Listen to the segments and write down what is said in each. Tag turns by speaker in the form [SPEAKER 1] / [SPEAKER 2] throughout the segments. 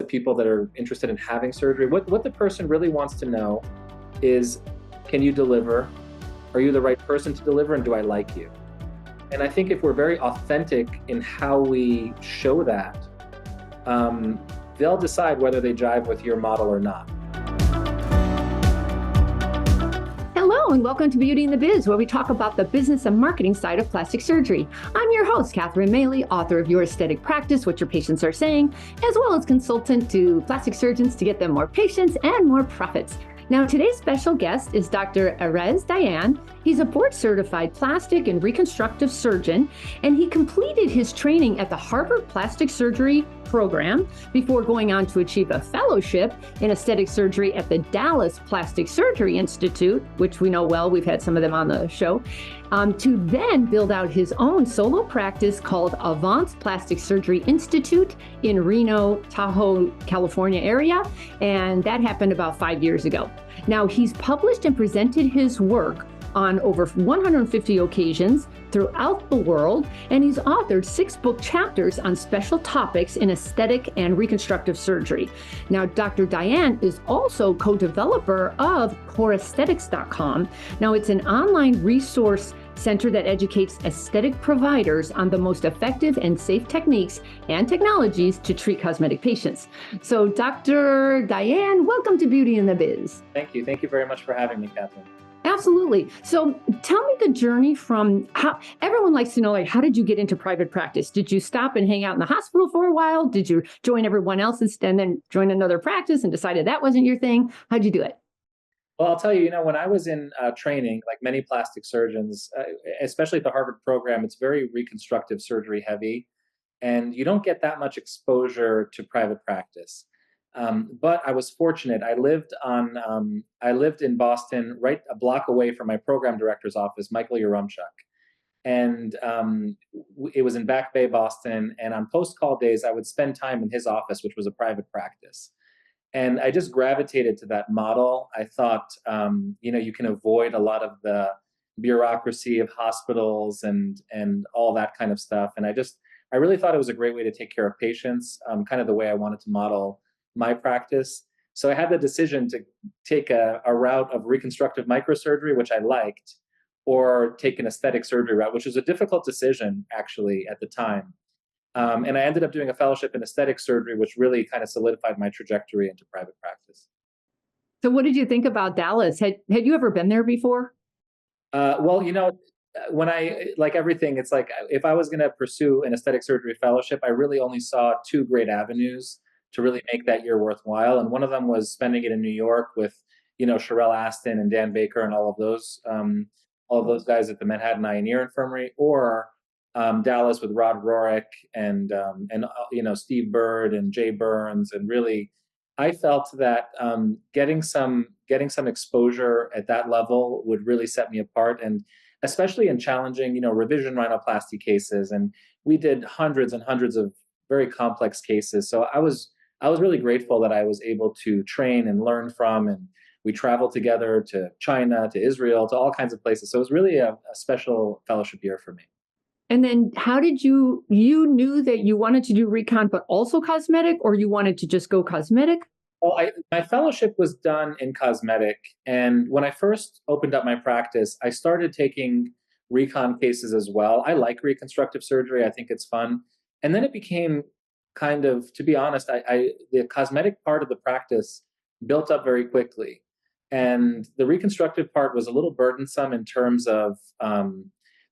[SPEAKER 1] The people that are interested in having surgery, what the person really wants to know is, can you deliver? Are you the right person to deliver? And do I like you? And I think if we're very authentic in how we show that, they'll decide whether they jive with your model or not.
[SPEAKER 2] Hello, and welcome to Beauty and the Biz, where we talk about the business and marketing side of plastic surgery. I'm your host, Catherine Maley, author of Your Aesthetic Practice, What Your Patients Are Saying, as well as consultant to plastic surgeons to get them more patients and more profits. Now, today's special guest is Dr. Erez Dayan. He's a board-certified plastic and reconstructive surgeon, and he completed his training at the Harvard Plastic Surgery program before going on to achieve a fellowship in aesthetic surgery at the Dallas Plastic Surgery Institute, which we know well, we've had some of them on the show, to then build out his own solo practice called Avance Plastic Surgery Institute in Reno, Tahoe, California area, and that happened about 5 years ago. Now, he's published and presented his work on over 150 occasions throughout the world, and he's authored 6 book chapters on special topics in aesthetic and reconstructive surgery. Now, Dr. Dayan is also co-developer of coreaesthetics.com. Now, it's an online resource center that educates aesthetic providers on the most effective and safe techniques and technologies to treat cosmetic patients. So, Dr. Dayan, welcome to Beauty and the Biz.
[SPEAKER 1] Thank you. Thank you very much for having me, Catherine.
[SPEAKER 2] Absolutely. So tell me the journey from how everyone likes to know, like, how did you get into private practice? Did you stop and hang out in the hospital for a while? Did you join everyone else and then join another practice and decided that wasn't your thing? How'd you do it?
[SPEAKER 1] Well, I'll tell you, when I was in training, like many plastic surgeons, especially at the Harvard program, it's very reconstructive surgery heavy, and you don't get that much exposure to private practice. But I was fortunate. I lived in Boston, right a block away from my program director's office, Michael Yaromchuk. And it was in Back Bay, Boston. And on post-call days, I would spend time in his office, which was a private practice. And I just gravitated to that model. I thought, you can avoid a lot of the bureaucracy of hospitals and all that kind of stuff. And I really thought it was a great way to take care of patients, kind of the way I wanted to model my practice. So I had the decision to take a route of reconstructive microsurgery, which I liked, or take an aesthetic surgery route, which was a difficult decision actually at the time. And I ended up doing a fellowship in aesthetic surgery, which really kind of solidified my trajectory into private practice.
[SPEAKER 2] So what did you think about Dallas? Had you ever been there before?
[SPEAKER 1] Well, when like everything, it's like if I was going to pursue an aesthetic surgery fellowship, I really only saw 2 great avenues to really make that year worthwhile. And one of them was spending it in New York with, Sherelle Aston and Dan Baker and all of those guys at the Manhattan Eye and Ear Infirmary, or Dallas with Rod Rorick and Steve Bird and Jay Burns. And really, I felt that getting some exposure at that level would really set me apart, and especially in challenging, revision rhinoplasty cases. And we did hundreds and hundreds of very complex cases. So I was really grateful that I was able to train and learn from, and we traveled together to China, to Israel, to all kinds of places. So it was really a special fellowship year for me.
[SPEAKER 2] And then how did you knew that you wanted to do recon, but also cosmetic, or you wanted to just go cosmetic?
[SPEAKER 1] Well, my fellowship was done in cosmetic. And when I first opened up my practice, I started taking recon cases as well. I like reconstructive surgery. I think it's fun. And then it became kind of, to be honest, the cosmetic part of the practice built up very quickly. And the reconstructive part was a little burdensome in terms of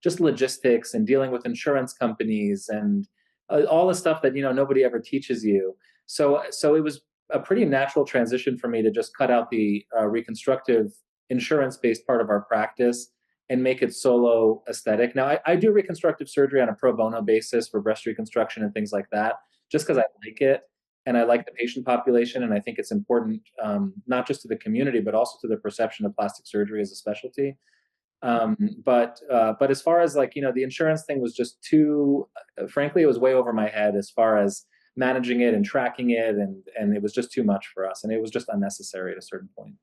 [SPEAKER 1] just logistics and dealing with insurance companies and all the stuff that, nobody ever teaches you. So it was a pretty natural transition for me to just cut out the reconstructive insurance-based part of our practice and make it solo aesthetic. Now, I do reconstructive surgery on a pro bono basis for breast reconstruction and things like that, just because I like it and I like the patient population. And I think it's important, not just to the community, but also to the perception of plastic surgery as a specialty. But as far as the insurance thing was just too, frankly, it was way over my head as far as managing it and tracking it. And it was just too much for us. And it was just unnecessary at a certain point.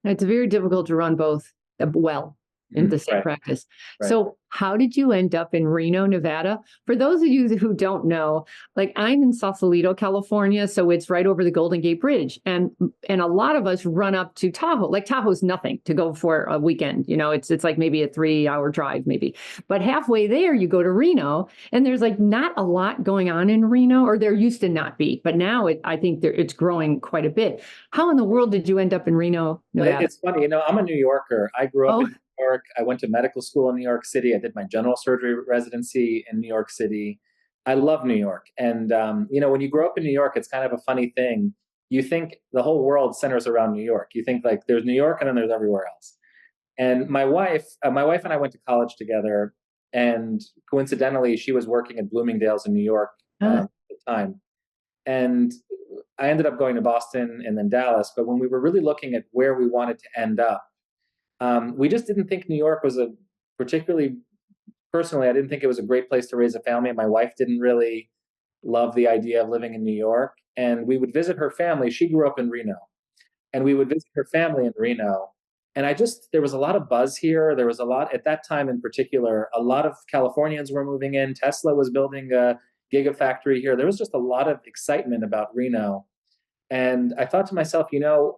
[SPEAKER 2] It's very difficult to run both well. in the same
[SPEAKER 1] Right,
[SPEAKER 2] practice.
[SPEAKER 1] right.
[SPEAKER 2] So how did you end up in Reno, Nevada? For those of you who don't know, like I'm in Sausalito, California, so it's right over the Golden Gate Bridge. And a lot of us run up to Tahoe. Like Tahoe's nothing to go for a weekend. It's like maybe a 3 hour drive, maybe. But halfway there, you go to Reno, and there's like not a lot going on in Reno, or there used to not be. But now I think it's growing quite a bit. How in the world did you end up in Reno, Nevada?
[SPEAKER 1] It's funny, I'm a New Yorker. I grew up in
[SPEAKER 2] Oh,
[SPEAKER 1] New York. I went to medical school in New York City. I did my general surgery residency in New York City. I love New York. And, when you grow up in New York, it's kind of a funny thing. You think the whole world centers around New York. You think like there's New York and then there's everywhere else. And my wife and I went to college together. And coincidentally, she was working at Bloomingdale's in New York
[SPEAKER 2] uh,
[SPEAKER 1] at the time. And I ended up going to Boston and then Dallas. But when we were really looking at where we wanted to end up, we just didn't think New York was a particularly, personally, I didn't think it was a great place to raise a family. My wife didn't really love the idea of living in New York. And we would visit her family. She grew up in Reno, and we would visit her family in Reno. And there was a lot of buzz here. There was a lot, at that time in particular, a lot of Californians were moving in. Tesla was building a gigafactory here. There was just a lot of excitement about Reno. And I thought to myself,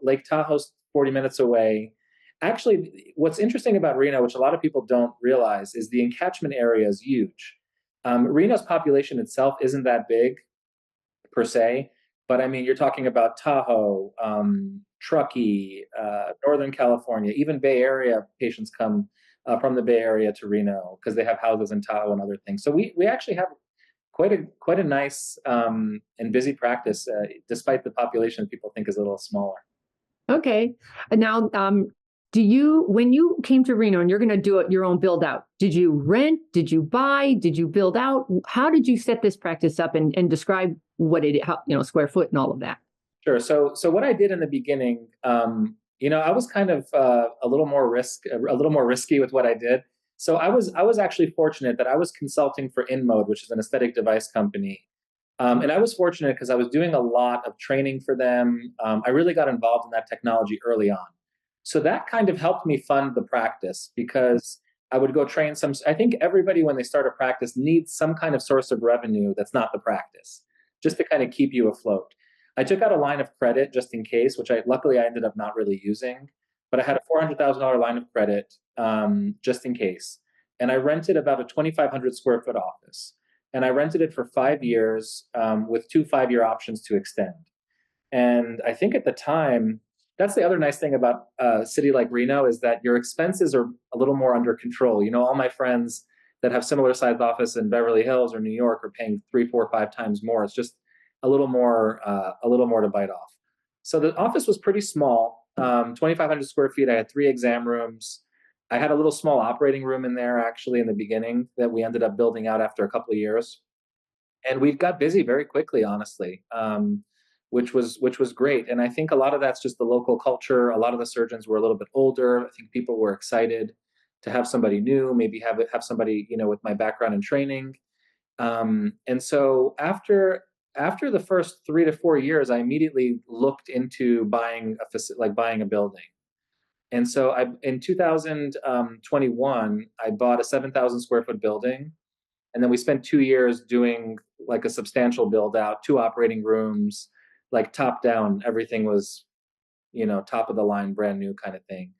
[SPEAKER 1] Lake Tahoe's 40 minutes away. Actually, what's interesting about Reno, which a lot of people don't realize, is the encatchment area is huge. Reno's population itself isn't that big per se, but I mean, you're talking about Tahoe, Truckee, Northern California, even Bay Area patients come from the Bay Area to Reno because they have houses in Tahoe and other things. So we actually have quite a nice and busy practice, despite the population people think is a little smaller.
[SPEAKER 2] okay. And now, when you came to Reno and you're going to do it your own build out, did you rent? Did you buy? Did you build out? How did you set this practice up and describe what square foot and all of that?
[SPEAKER 1] Sure. So what I did in the beginning, I was kind of a little more risky with what I did. So I was actually fortunate that I was consulting for InMode, which is an aesthetic device company. And I was fortunate because I was doing a lot of training for them. I really got involved in that technology early on. So that kind of helped me fund the practice because I would go train some. I think everybody, when they start a practice, needs some kind of source of revenue that's not the practice, just to kind of keep you afloat. I took out a line of credit just in case, which luckily I ended up not really using, but I had a $400,000 line of credit just in case. And I rented about a 2,500 square foot office. And I rented it for 5 years with 2 5-year options to extend. And I think at the time, that's the other nice thing about a city like Reno is that your expenses are a little more under control. All my friends that have similar sized office in Beverly Hills or New York are paying 3, 4, 5 times more. It's just a little more to bite off. So the office was pretty small, 2,500 square feet. I had 3 exam rooms. I had a little small operating room in there actually in the beginning that we ended up building out after a couple of years, and we got busy very quickly, honestly, which was great. And I think a lot of that's just the local culture. A lot of the surgeons were a little bit older. I think people were excited to have somebody new, maybe have somebody with my background and training. And so after the first 3 to 4 years, I immediately looked into buying a building. And so in 2021, I bought a 7,000 square foot building. And then we spent 2 years doing like a substantial build out, 2 operating rooms, like top down. Everything was, top of the line, brand new kind of thing.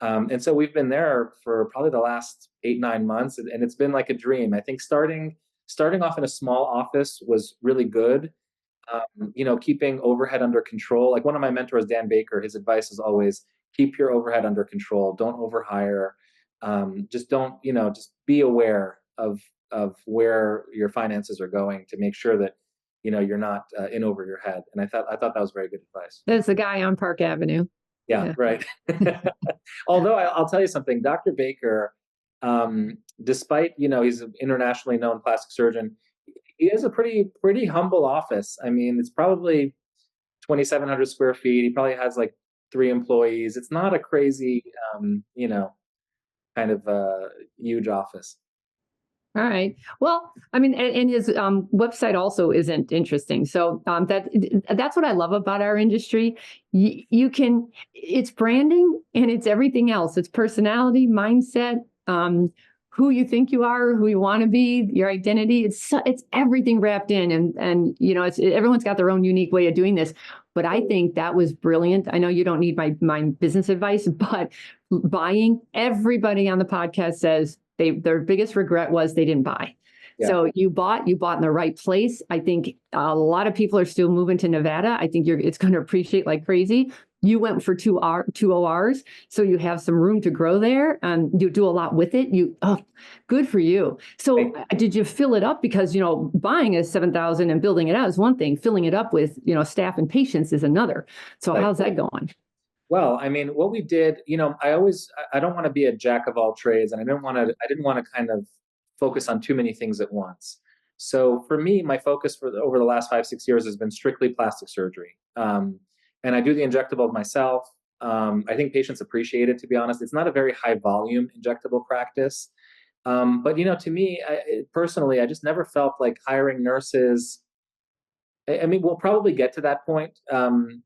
[SPEAKER 1] And so we've been there for probably the last 8 9 months, and it's been like a dream. I think starting off in a small office was really good. Keeping overhead under control. Like one of my mentors, Dan Baker, his advice is always keep your overhead under control. Don't overhire. Just don't, just be aware of where your finances are going to make sure that you're not in over your head. And I thought that was very good advice.
[SPEAKER 2] There's the guy on Park Avenue.
[SPEAKER 1] Yeah,
[SPEAKER 2] Yeah.
[SPEAKER 1] right. Although I'll tell you something, Dr. Baker, despite he's an internationally known plastic surgeon, he has a pretty humble office. I mean, it's probably 2,700 square feet. He probably has like 3 employees. It's not a crazy, kind of huge office.
[SPEAKER 2] All right. Well, I mean, and his website also isn't interesting. So that's what I love about our industry. You can, it's branding and it's everything else. It's personality, mindset, who you think you are, who you want to be, your identity. It's everything wrapped in, and everyone's got their own unique way of doing this. But I think that was brilliant. I know you don't need my business advice, but buying, everybody on the podcast says their biggest regret was they didn't buy.
[SPEAKER 1] Yeah.
[SPEAKER 2] So you bought in the right place. I think a lot of people are still moving to Nevada. I think it's going to appreciate like crazy. You went for two ORs, so you have some room to grow there, and you do a lot with it. Good for you. So did you fill it up? Because buying a 7,000 and building it out is one thing. Filling it up with staff and patients is another. So how's that going?
[SPEAKER 1] Well, I mean, what we did, I don't want to be a jack of all trades, and I didn't want to kind of focus on too many things at once. So for me, my focus over the last 5-6 years has been strictly plastic surgery. And I do the injectable myself. I think patients appreciate it, to be honest. It's not a very high volume injectable practice. But to me, personally, I just never felt like hiring nurses. I mean, we'll probably get to that point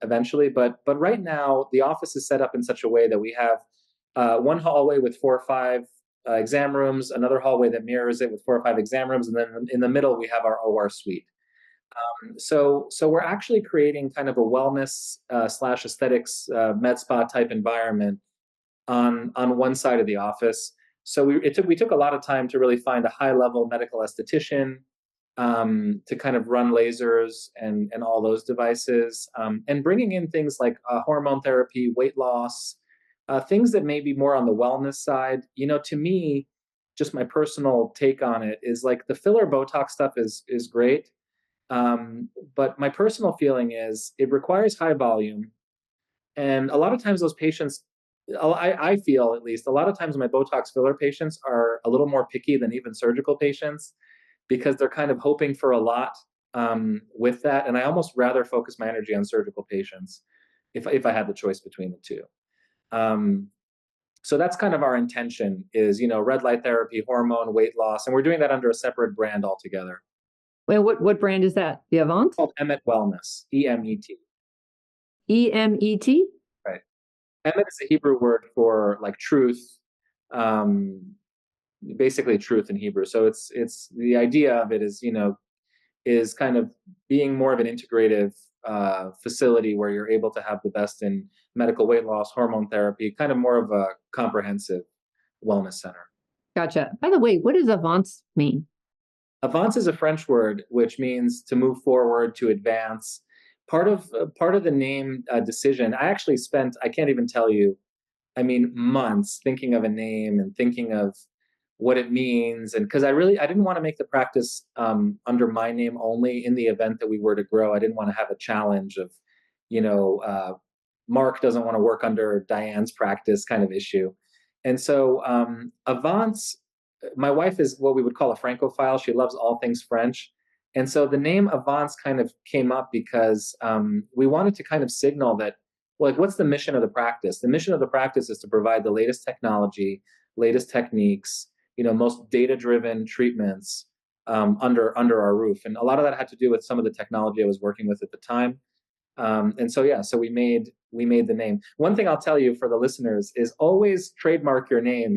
[SPEAKER 1] eventually, but right now the office is set up in such a way that we have one hallway with 4 or 5 exam rooms, another hallway that mirrors it with 4 or 5 exam rooms, and then in the middle we have our OR suite. So we're actually creating kind of a wellness slash aesthetics med spa type environment on one side of the office. So we took a lot of time to really find a high level medical esthetician to kind of run lasers and all those devices, and bringing in things like hormone therapy, weight loss, things that may be more on the wellness side. To me, just my personal take on it is like the filler Botox stuff is great, but my personal feeling is it requires high volume, and a lot of times those patients, I feel at least, a lot of times my Botox filler patients are a little more picky than even surgical patients, because they're kind of hoping for a lot with that. And I almost rather focus my energy on surgical patients if I had the choice between the two. So that's kind of our intention is, red light therapy, hormone, weight loss. And we're doing that under a separate brand altogether.
[SPEAKER 2] Well, what brand is that? The Avant?
[SPEAKER 1] It's called Emet Wellness, EMET.
[SPEAKER 2] EMET?
[SPEAKER 1] Right. Emet is a Hebrew word for like truth. Basically truth in Hebrew. So it's the idea of it is kind of being more of an integrative facility where you're able to have the best in medical weight loss, hormone therapy, kind of more of a comprehensive wellness center.
[SPEAKER 2] Gotcha. By the way, what does avance mean?
[SPEAKER 1] Avance is a French word which means to move forward, to advance. Part of the name decision, I can't even tell you, I mean, months thinking of a name and thinking of what it means. And because I didn't want to make the practice under my name only. In the event that we were to grow, I didn't want to have a challenge of, Mark doesn't want to work under Diane's practice kind of issue. And so Avance, my wife is what we would call a Francophile. She loves all things French. And so the name Avance kind of came up because we wanted to kind of signal that, like, what's the mission of the practice? The mission of the practice is to provide the latest technology, latest techniques, most data-driven treatments under our roof. And a lot of that had to do with some of the technology I was working with at the time. And so we made the name. One thing I'll tell you for the listeners is always trademark your name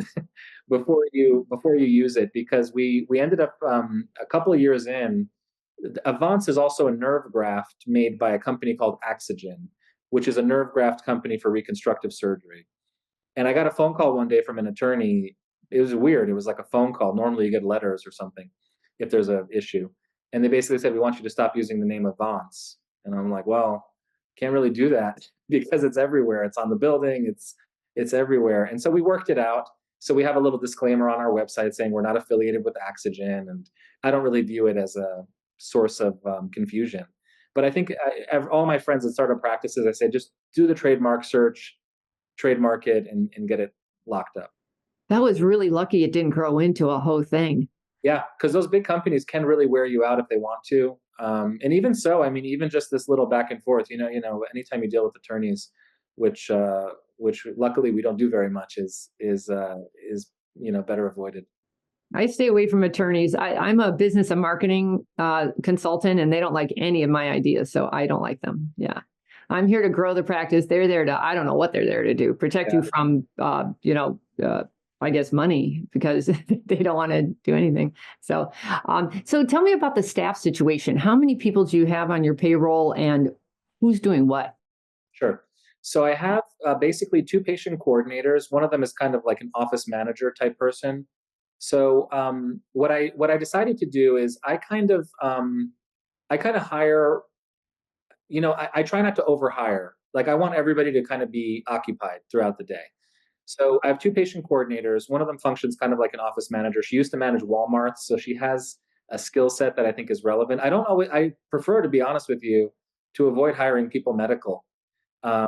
[SPEAKER 1] before you use it, because we ended up a couple of years in. Avance is also a nerve graft made by a company called Axogen, which is a nerve graft company for reconstructive surgery. And I got a phone call one day from an attorney. It was weird. It was like a phone call. Normally you get letters or something if there's an issue. And they basically said, we want you to stop using the name Avance. And I'm like, well, can't really do that because it's everywhere. It's on the building. It's everywhere. And so we worked it out. So we have a little disclaimer on our website saying we're not affiliated with Axogen, and I don't really view it as a source of confusion. But I think all my friends that started practices, I say, just do the trademark search, trademark it, and get it locked up.
[SPEAKER 2] That was really lucky it didn't grow into a whole thing.
[SPEAKER 1] Yeah, because those big companies can really wear you out if they want to. And even so, I mean, even just this little back and forth, anytime you deal with attorneys, which luckily we don't do very much, is better avoided.
[SPEAKER 2] I stay away from attorneys. I'm a business and marketing consultant, and they don't like any of my ideas, so I don't like them. Yeah. I'm here to grow the practice. They're there to, I don't know what they're there to do, protect you
[SPEAKER 1] Yeah,
[SPEAKER 2] from, I guess, money because they don't want to do anything. So tell me about the staff situation. How many people do you have on your payroll and who's doing what?
[SPEAKER 1] sure. So I have basically two patient coordinators. One of them is kind of like an office manager type person. So what I decided to do is I kind of hire. I try not to overhire. Like I want everybody to kind of be occupied throughout the day. So I have two patient coordinators. One of them functions kind of like an office manager. She used to manage Walmart, so she has a skill set that I think is relevant. I don't always. I prefer, to be honest with you, to avoid hiring people medical. Um,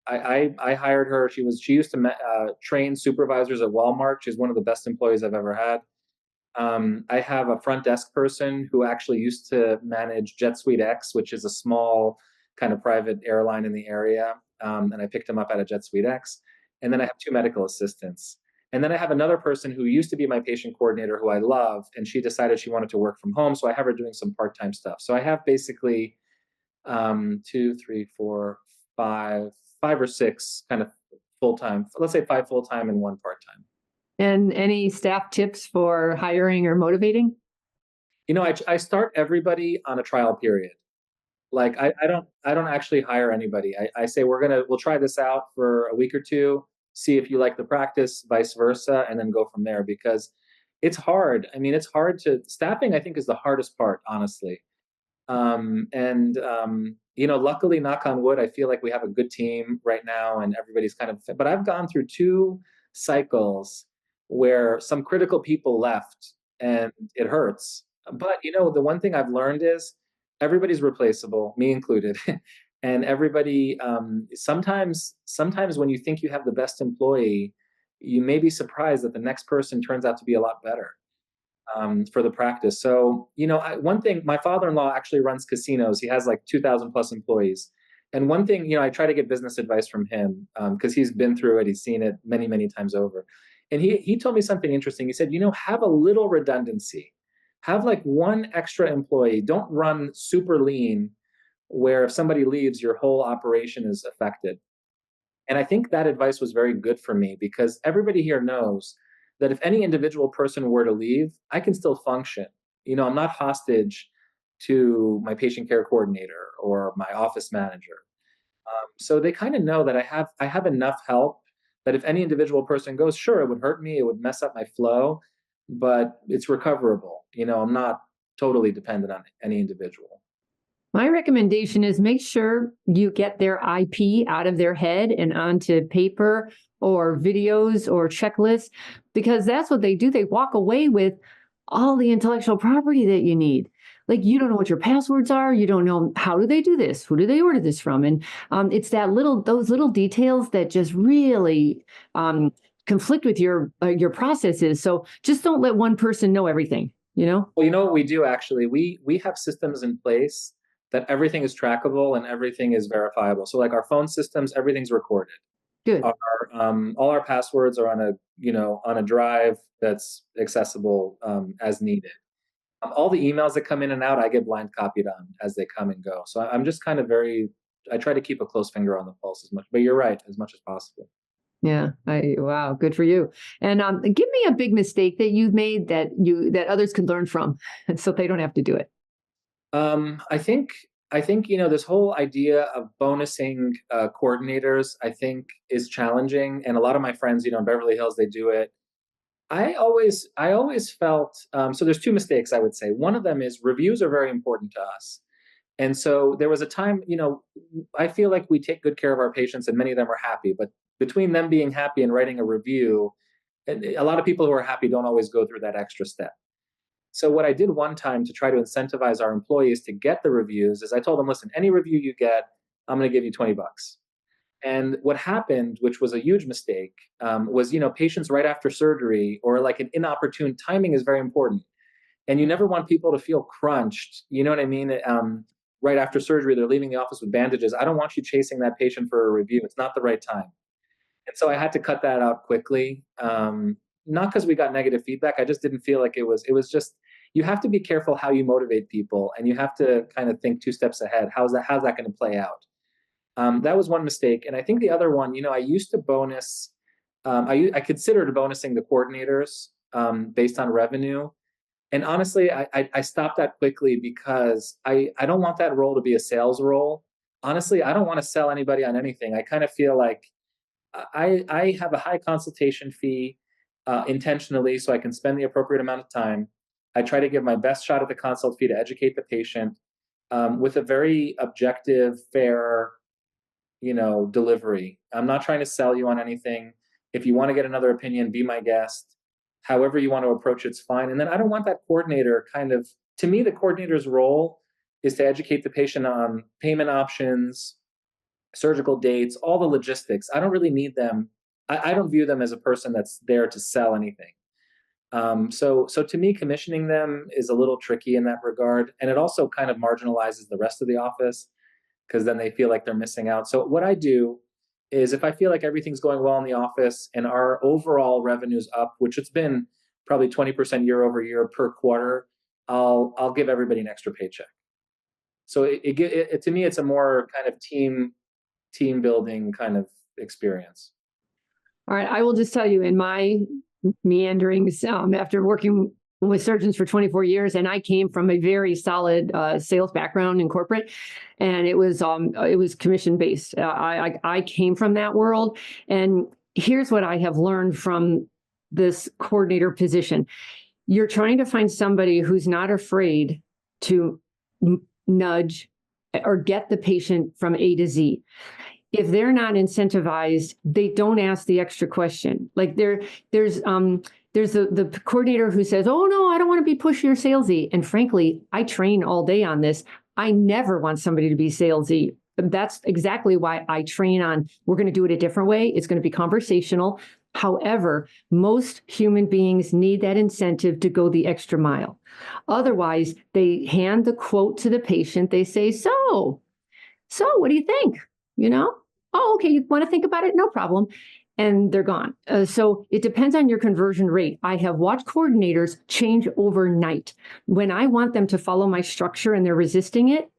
[SPEAKER 1] I hired her. She used to train supervisors at Walmart. She's one of the best employees I've ever had. I have a front desk person who actually used to manage Jet Suite X, which is a small kind of private airline in the area. And I picked him up out of Jet Suite X. And then I have two medical assistants. And then I have another person who used to be my patient coordinator who I love, and she decided she wanted to work from home. So I have her doing some part time stuff. So I have basically two, three, four, five or six kind of full time, let's say five full time and one part time.
[SPEAKER 2] And any staff tips for hiring or motivating?
[SPEAKER 1] I start everybody on a trial period. Like I don't actually hire anybody. I say we'll try this out for a week or two, see if you like the practice, vice versa, and then go from there because it's hard. I mean, it's hard to staffing, I think, is the hardest part, honestly. Luckily, knock on wood, I feel like we have a good team right now and everybody's kind of, but I've gone through two cycles where some critical people left and it hurts. But, the one thing I've learned is everybody's replaceable, me included. And everybody, sometimes when you think you have the best employee, you may be surprised that the next person turns out to be a lot better for the practice. So, one thing, my father-in-law actually runs casinos. He has like 2,000 plus employees. And one thing, I try to get business advice from him because he's been through it. He's seen it many, many times over. And he told me something interesting. He said, have a little redundancy. Have like one extra employee. Don't run super lean where if somebody leaves, your whole operation is affected. And I think that advice was very good for me because everybody here knows that if any individual person were to leave, I can still function. I'm not hostage to my patient care coordinator or my office manager. So they kind of know that I have enough help that if any individual person goes, sure, it would hurt me, it would mess up my flow, but it's recoverable. I'm not totally dependent on any individual.
[SPEAKER 2] My recommendation is make sure you get their IP out of their head and onto paper or videos or checklists, because that's what they do. They walk away with all the intellectual property that you need. Like you don't know what your passwords are. You don't know how do they do this? Who do they order this from? And it's those little details that just really conflict with your processes. So just don't let one person know everything. You know.
[SPEAKER 1] Well, you know what we do actually? We have systems in place that everything is trackable and everything is verifiable. So like our phone systems, everything's recorded.
[SPEAKER 2] Good.
[SPEAKER 1] All our passwords are on a drive that's accessible as needed. All the emails that come in and out, I get blind copied on as they come and go. So I'm just kind of I try to keep a close finger on the pulse as much, but you're right, as much as possible.
[SPEAKER 2] Yeah. Wow. Good for you. And give me a big mistake that you've made that others could learn from, so they don't have to do it.
[SPEAKER 1] I think this whole idea of bonusing coordinators, I think, is challenging, and a lot of my friends, in Beverly Hills, they do it. I always felt so. There's two mistakes I would say. One of them is reviews are very important to us, and so there was a time, I feel like we take good care of our patients, and many of them are happy. But between them being happy and writing a review, a lot of people who are happy don't always go through that extra step. So what I did one time to try to incentivize our employees to get the reviews is I told them, listen, any review you get, I'm going to give you 20 bucks. And what happened, which was a huge mistake, was patients right after surgery or like an inopportune timing is very important, and you never want people to feel crunched. You know what I mean? Right after surgery, they're leaving the office with bandages. I don't want you chasing that patient for a review. It's not the right time. And so I had to cut that out quickly. not because we got negative feedback. I just didn't feel like it was just, you have to be careful how you motivate people, and you have to kind of think 2 steps ahead. How's that going to play out? That was one mistake. And I think the other one, I used to bonus, I considered bonusing the coordinators based on revenue. And honestly, I stopped that quickly because I don't want that role to be a sales role. Honestly, I don't want to sell anybody on anything. I kind of feel like I have a high consultation fee intentionally so I can spend the appropriate amount of time. I try to give my best shot at the consult fee to educate the patient with a very objective, fair, delivery. I'm not trying to sell you on anything. If you want to get another opinion, be my guest. However you want to approach it's fine. And then I don't want that coordinator to me, the coordinator's role is to educate the patient on payment options, surgical dates, all the logistics. I don't really need them. I don't view them as a person that's there to sell anything. So to me, commissioning them is a little tricky in that regard. And it also kind of marginalizes the rest of the office because then they feel like they're missing out. So what I do is if I feel like everything's going well in the office and our overall revenue's up, which it's been probably 20% year over year per quarter, I'll give everybody an extra paycheck. So to me, it's a more kind of team building kind of experience.
[SPEAKER 2] All right, I will just tell you in my meanderings after working with surgeons for 24 years, and I came from a very solid sales background in corporate, and it was commission based. I came from that world, and here's what I have learned from this coordinator position: you're trying to find somebody who's not afraid to nudge or get the patient from A to Z. If they're not incentivized, they don't ask the extra question. Like there's the coordinator who says, "Oh no, I don't want to be pushy or salesy." And frankly, I train all day on this. I never want somebody to be salesy. That's exactly why I train on, we're going to do it a different way. It's going to be conversational. However, most human beings need that incentive to go the extra mile. Otherwise, they hand the quote to the patient. They say, so what do you think? Oh, okay, you want to think about it? No problem. And they're gone. So it depends on your conversion rate. I have watched coordinators change overnight. When I want them to follow my structure and they're resisting it,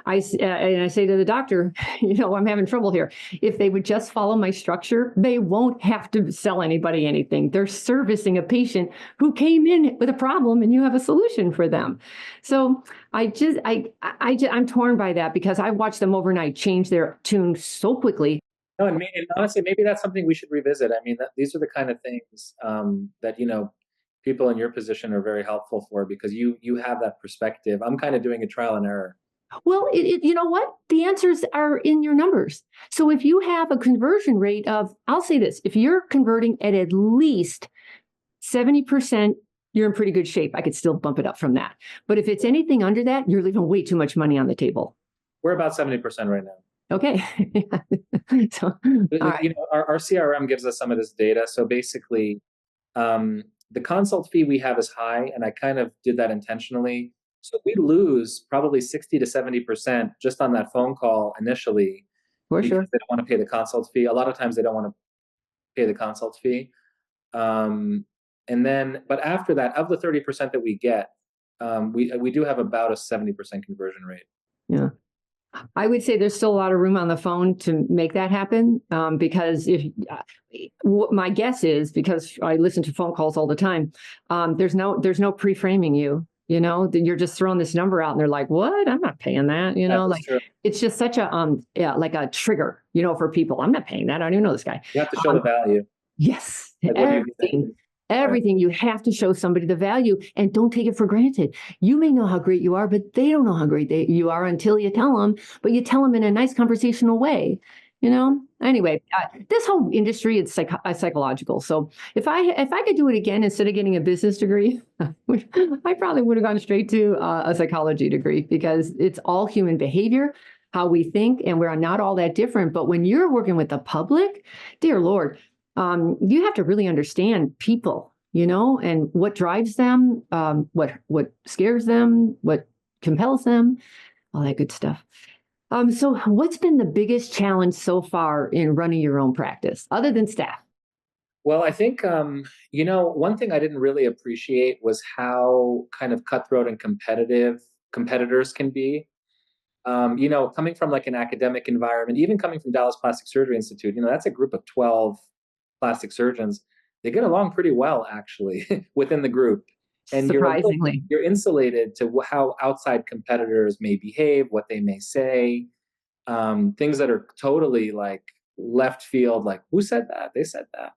[SPEAKER 2] I say to the doctor, I'm having trouble here. If they would just follow my structure, they won't have to sell anybody anything. They're servicing a patient who came in with a problem and you have a solution for them. So I'm torn by that because I watched them overnight change their tune so quickly.
[SPEAKER 1] No, and honestly, maybe that's something we should revisit. I mean, these are the kind of things that people in your position are very helpful for because you have that perspective. I'm kind of doing a trial and error.
[SPEAKER 2] Well, you know what? The answers are in your numbers. So if you have a conversion rate of, I'll say this, if you're converting at least 70%, you're in pretty good shape. I could still bump it up from that. But if it's anything under that, you're leaving way too much money on the table.
[SPEAKER 1] We're about 70% right now.
[SPEAKER 2] Okay. So,
[SPEAKER 1] our CRM gives us some of this data. So basically, the consult fee we have is high, and I kind of did that intentionally. So we lose probably 60 to 70% just on that phone call initially because they don't want to pay the consult fee. A lot of times they don't want to pay the consult fee. But after that, of the 30% that we get, we do have about a 70% conversion rate.
[SPEAKER 2] Yeah. I would say there's still a lot of room on the phone to make that happen because my guess is, because I listen to phone calls all the time, there's no pre-framing you. You're just throwing this number out and they're like, what? I'm not paying that.
[SPEAKER 1] True.
[SPEAKER 2] It's just such a like a trigger, for people. I'm not paying that. I don't even know this guy.
[SPEAKER 1] You have to show the value.
[SPEAKER 2] Yes. Everything. You have to show somebody the value and don't take it for granted. You may know how great you are, but they don't know how great you are until you tell them, but you tell them in a nice conversational way. Anyway, this whole industry is psychological. So if I could do it again, instead of getting a business degree, I probably would have gone straight to a psychology degree because it's all human behavior, how we think, and we're not all that different. But when you're working with the public, dear Lord, you have to really understand people, and what drives them, what scares them, what compels them, all that good stuff. So what's been the biggest challenge so far in running your own practice, other than staff?
[SPEAKER 1] Well, I think, one thing I didn't really appreciate was how kind of cutthroat and competitive competitors can be. Coming from like an academic environment, even coming from Dallas Plastic Surgery Institute, that's a group of 12 plastic surgeons. They get along pretty well, actually, within the group. And
[SPEAKER 2] Surprisingly.
[SPEAKER 1] you're insulated to how outside competitors may behave, what they may say, things that are totally like left field, like who said that? They said that.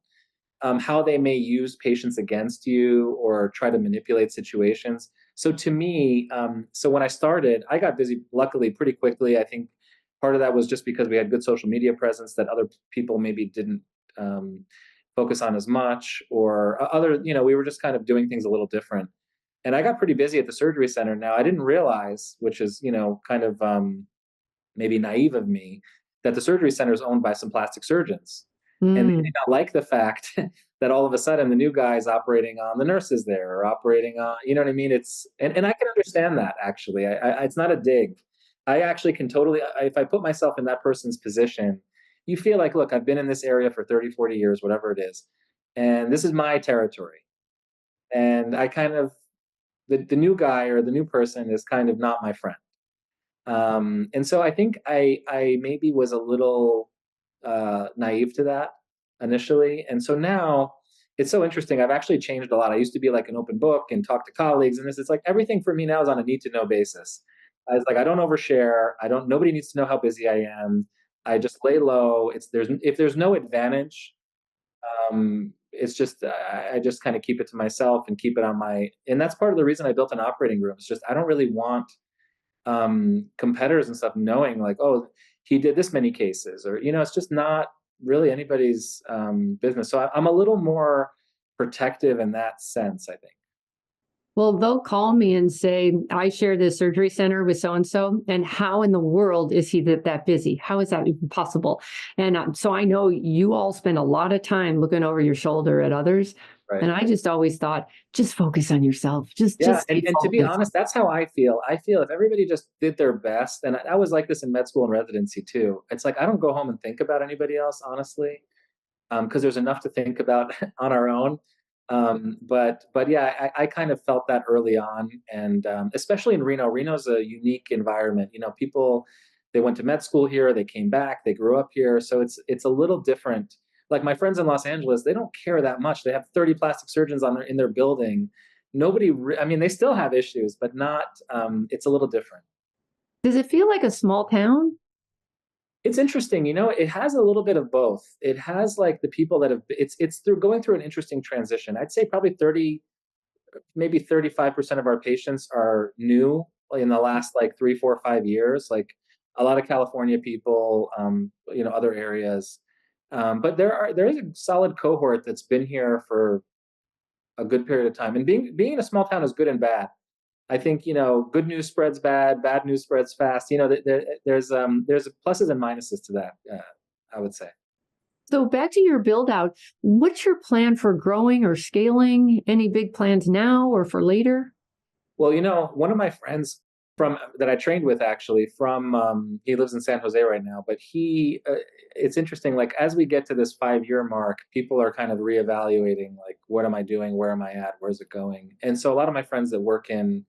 [SPEAKER 1] How they may use patients against you or try to manipulate situations. So to me, so when I started, I got busy, luckily, pretty quickly. I think part of that was just because we had good social media presence that other people maybe didn't um, focus on as much, or other, we were just kind of doing things a little different. And I got pretty busy at the surgery center. Now, I didn't realize, which is, kind of maybe naive of me, that the surgery center is owned by some plastic surgeons. And they may
[SPEAKER 2] Mm.
[SPEAKER 1] not like the fact that all of a sudden the new guy is operating on the nurses there, or operating on, you know what I mean? And I can understand that, actually. It's not a dig. I actually can totally, if I put myself in that person's position, you feel like, look, I've been in this area for 30, 40 years, whatever it is, and this is my territory. And I kind of, the new guy or the new person is kind of not my friend. And so I think I maybe was a little naive to that initially. And so now it's so interesting. I've actually changed a lot. I used to be like an open book and talk to colleagues, and this is like everything for me now is on a need to know basis. I was like, I don't overshare. Nobody needs to know how busy I am. I just lay low. If there's no advantage, it's just, I just kind of keep it to myself and keep it on and that's part of the reason I built an operating room. It's just, I don't really want competitors and stuff knowing like, oh, he did this many cases, or it's just not really anybody's business. So I'm a little more protective in that sense, I think.
[SPEAKER 2] Well, they'll call me and say, I share this surgery center with so and so. And how in the world is he that busy? How is that even possible? And so I know you all spend a lot of time looking over your shoulder at others.
[SPEAKER 1] Right.
[SPEAKER 2] And I just always thought, just focus on yourself.
[SPEAKER 1] Yeah,
[SPEAKER 2] Just stay
[SPEAKER 1] and to be
[SPEAKER 2] focused.
[SPEAKER 1] honest, that's how I feel. I feel if everybody just did their best, and I was like this in med school and residency too. It's like I don't go home and think about anybody else, honestly, because there's enough to think about on our own. But yeah, I kind of felt that early on, and especially in Reno. Reno's a unique environment. People, they went to med school here, they came back, they grew up here, so it's a little different. Like my friends in Los Angeles, they don't care that much. They have 30 plastic surgeons in their building. I mean, they still have issues, but not. It's a little different.
[SPEAKER 2] Does it feel like a small town?
[SPEAKER 1] It's interesting, it has a little bit of both. It has like the people that have it's through going through an interesting transition. I'd say probably 30, maybe 35% of our patients are new in the last like 3, 4, 5 years. Like a lot of California people, other areas. But there is a solid cohort that's been here for a good period of time. And being in a small town is good and bad. I think good news spreads bad news spreads fast. There's pluses and minuses to that. I would say.
[SPEAKER 2] So back to your build out, what's your plan for growing or scaling? Any big plans now or for later?
[SPEAKER 1] Well, one of my friends from that I trained with, actually, from he lives in San Jose right now, but it's interesting. Like as we get to this 5-year mark, people are kind of reevaluating, like, what am I doing? Where am I at? Where's it going? And so a lot of my friends that work in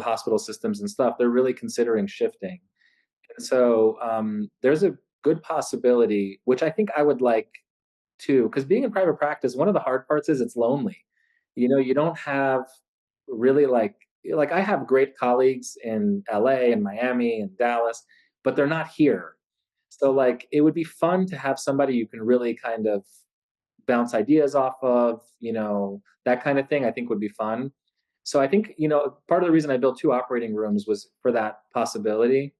[SPEAKER 1] hospital systems and stuff, they're really considering shifting. And so there's a good possibility, which I think I would like too, because being in private practice, one of the hard parts is it's lonely. You don't have really like I have great colleagues in LA and Miami and Dallas, but they're not here. So like it would be fun to have somebody you can really kind of bounce ideas off of, that kind of thing, I think would be fun. So I think, part of the reason I built 2 operating rooms was for that possibility.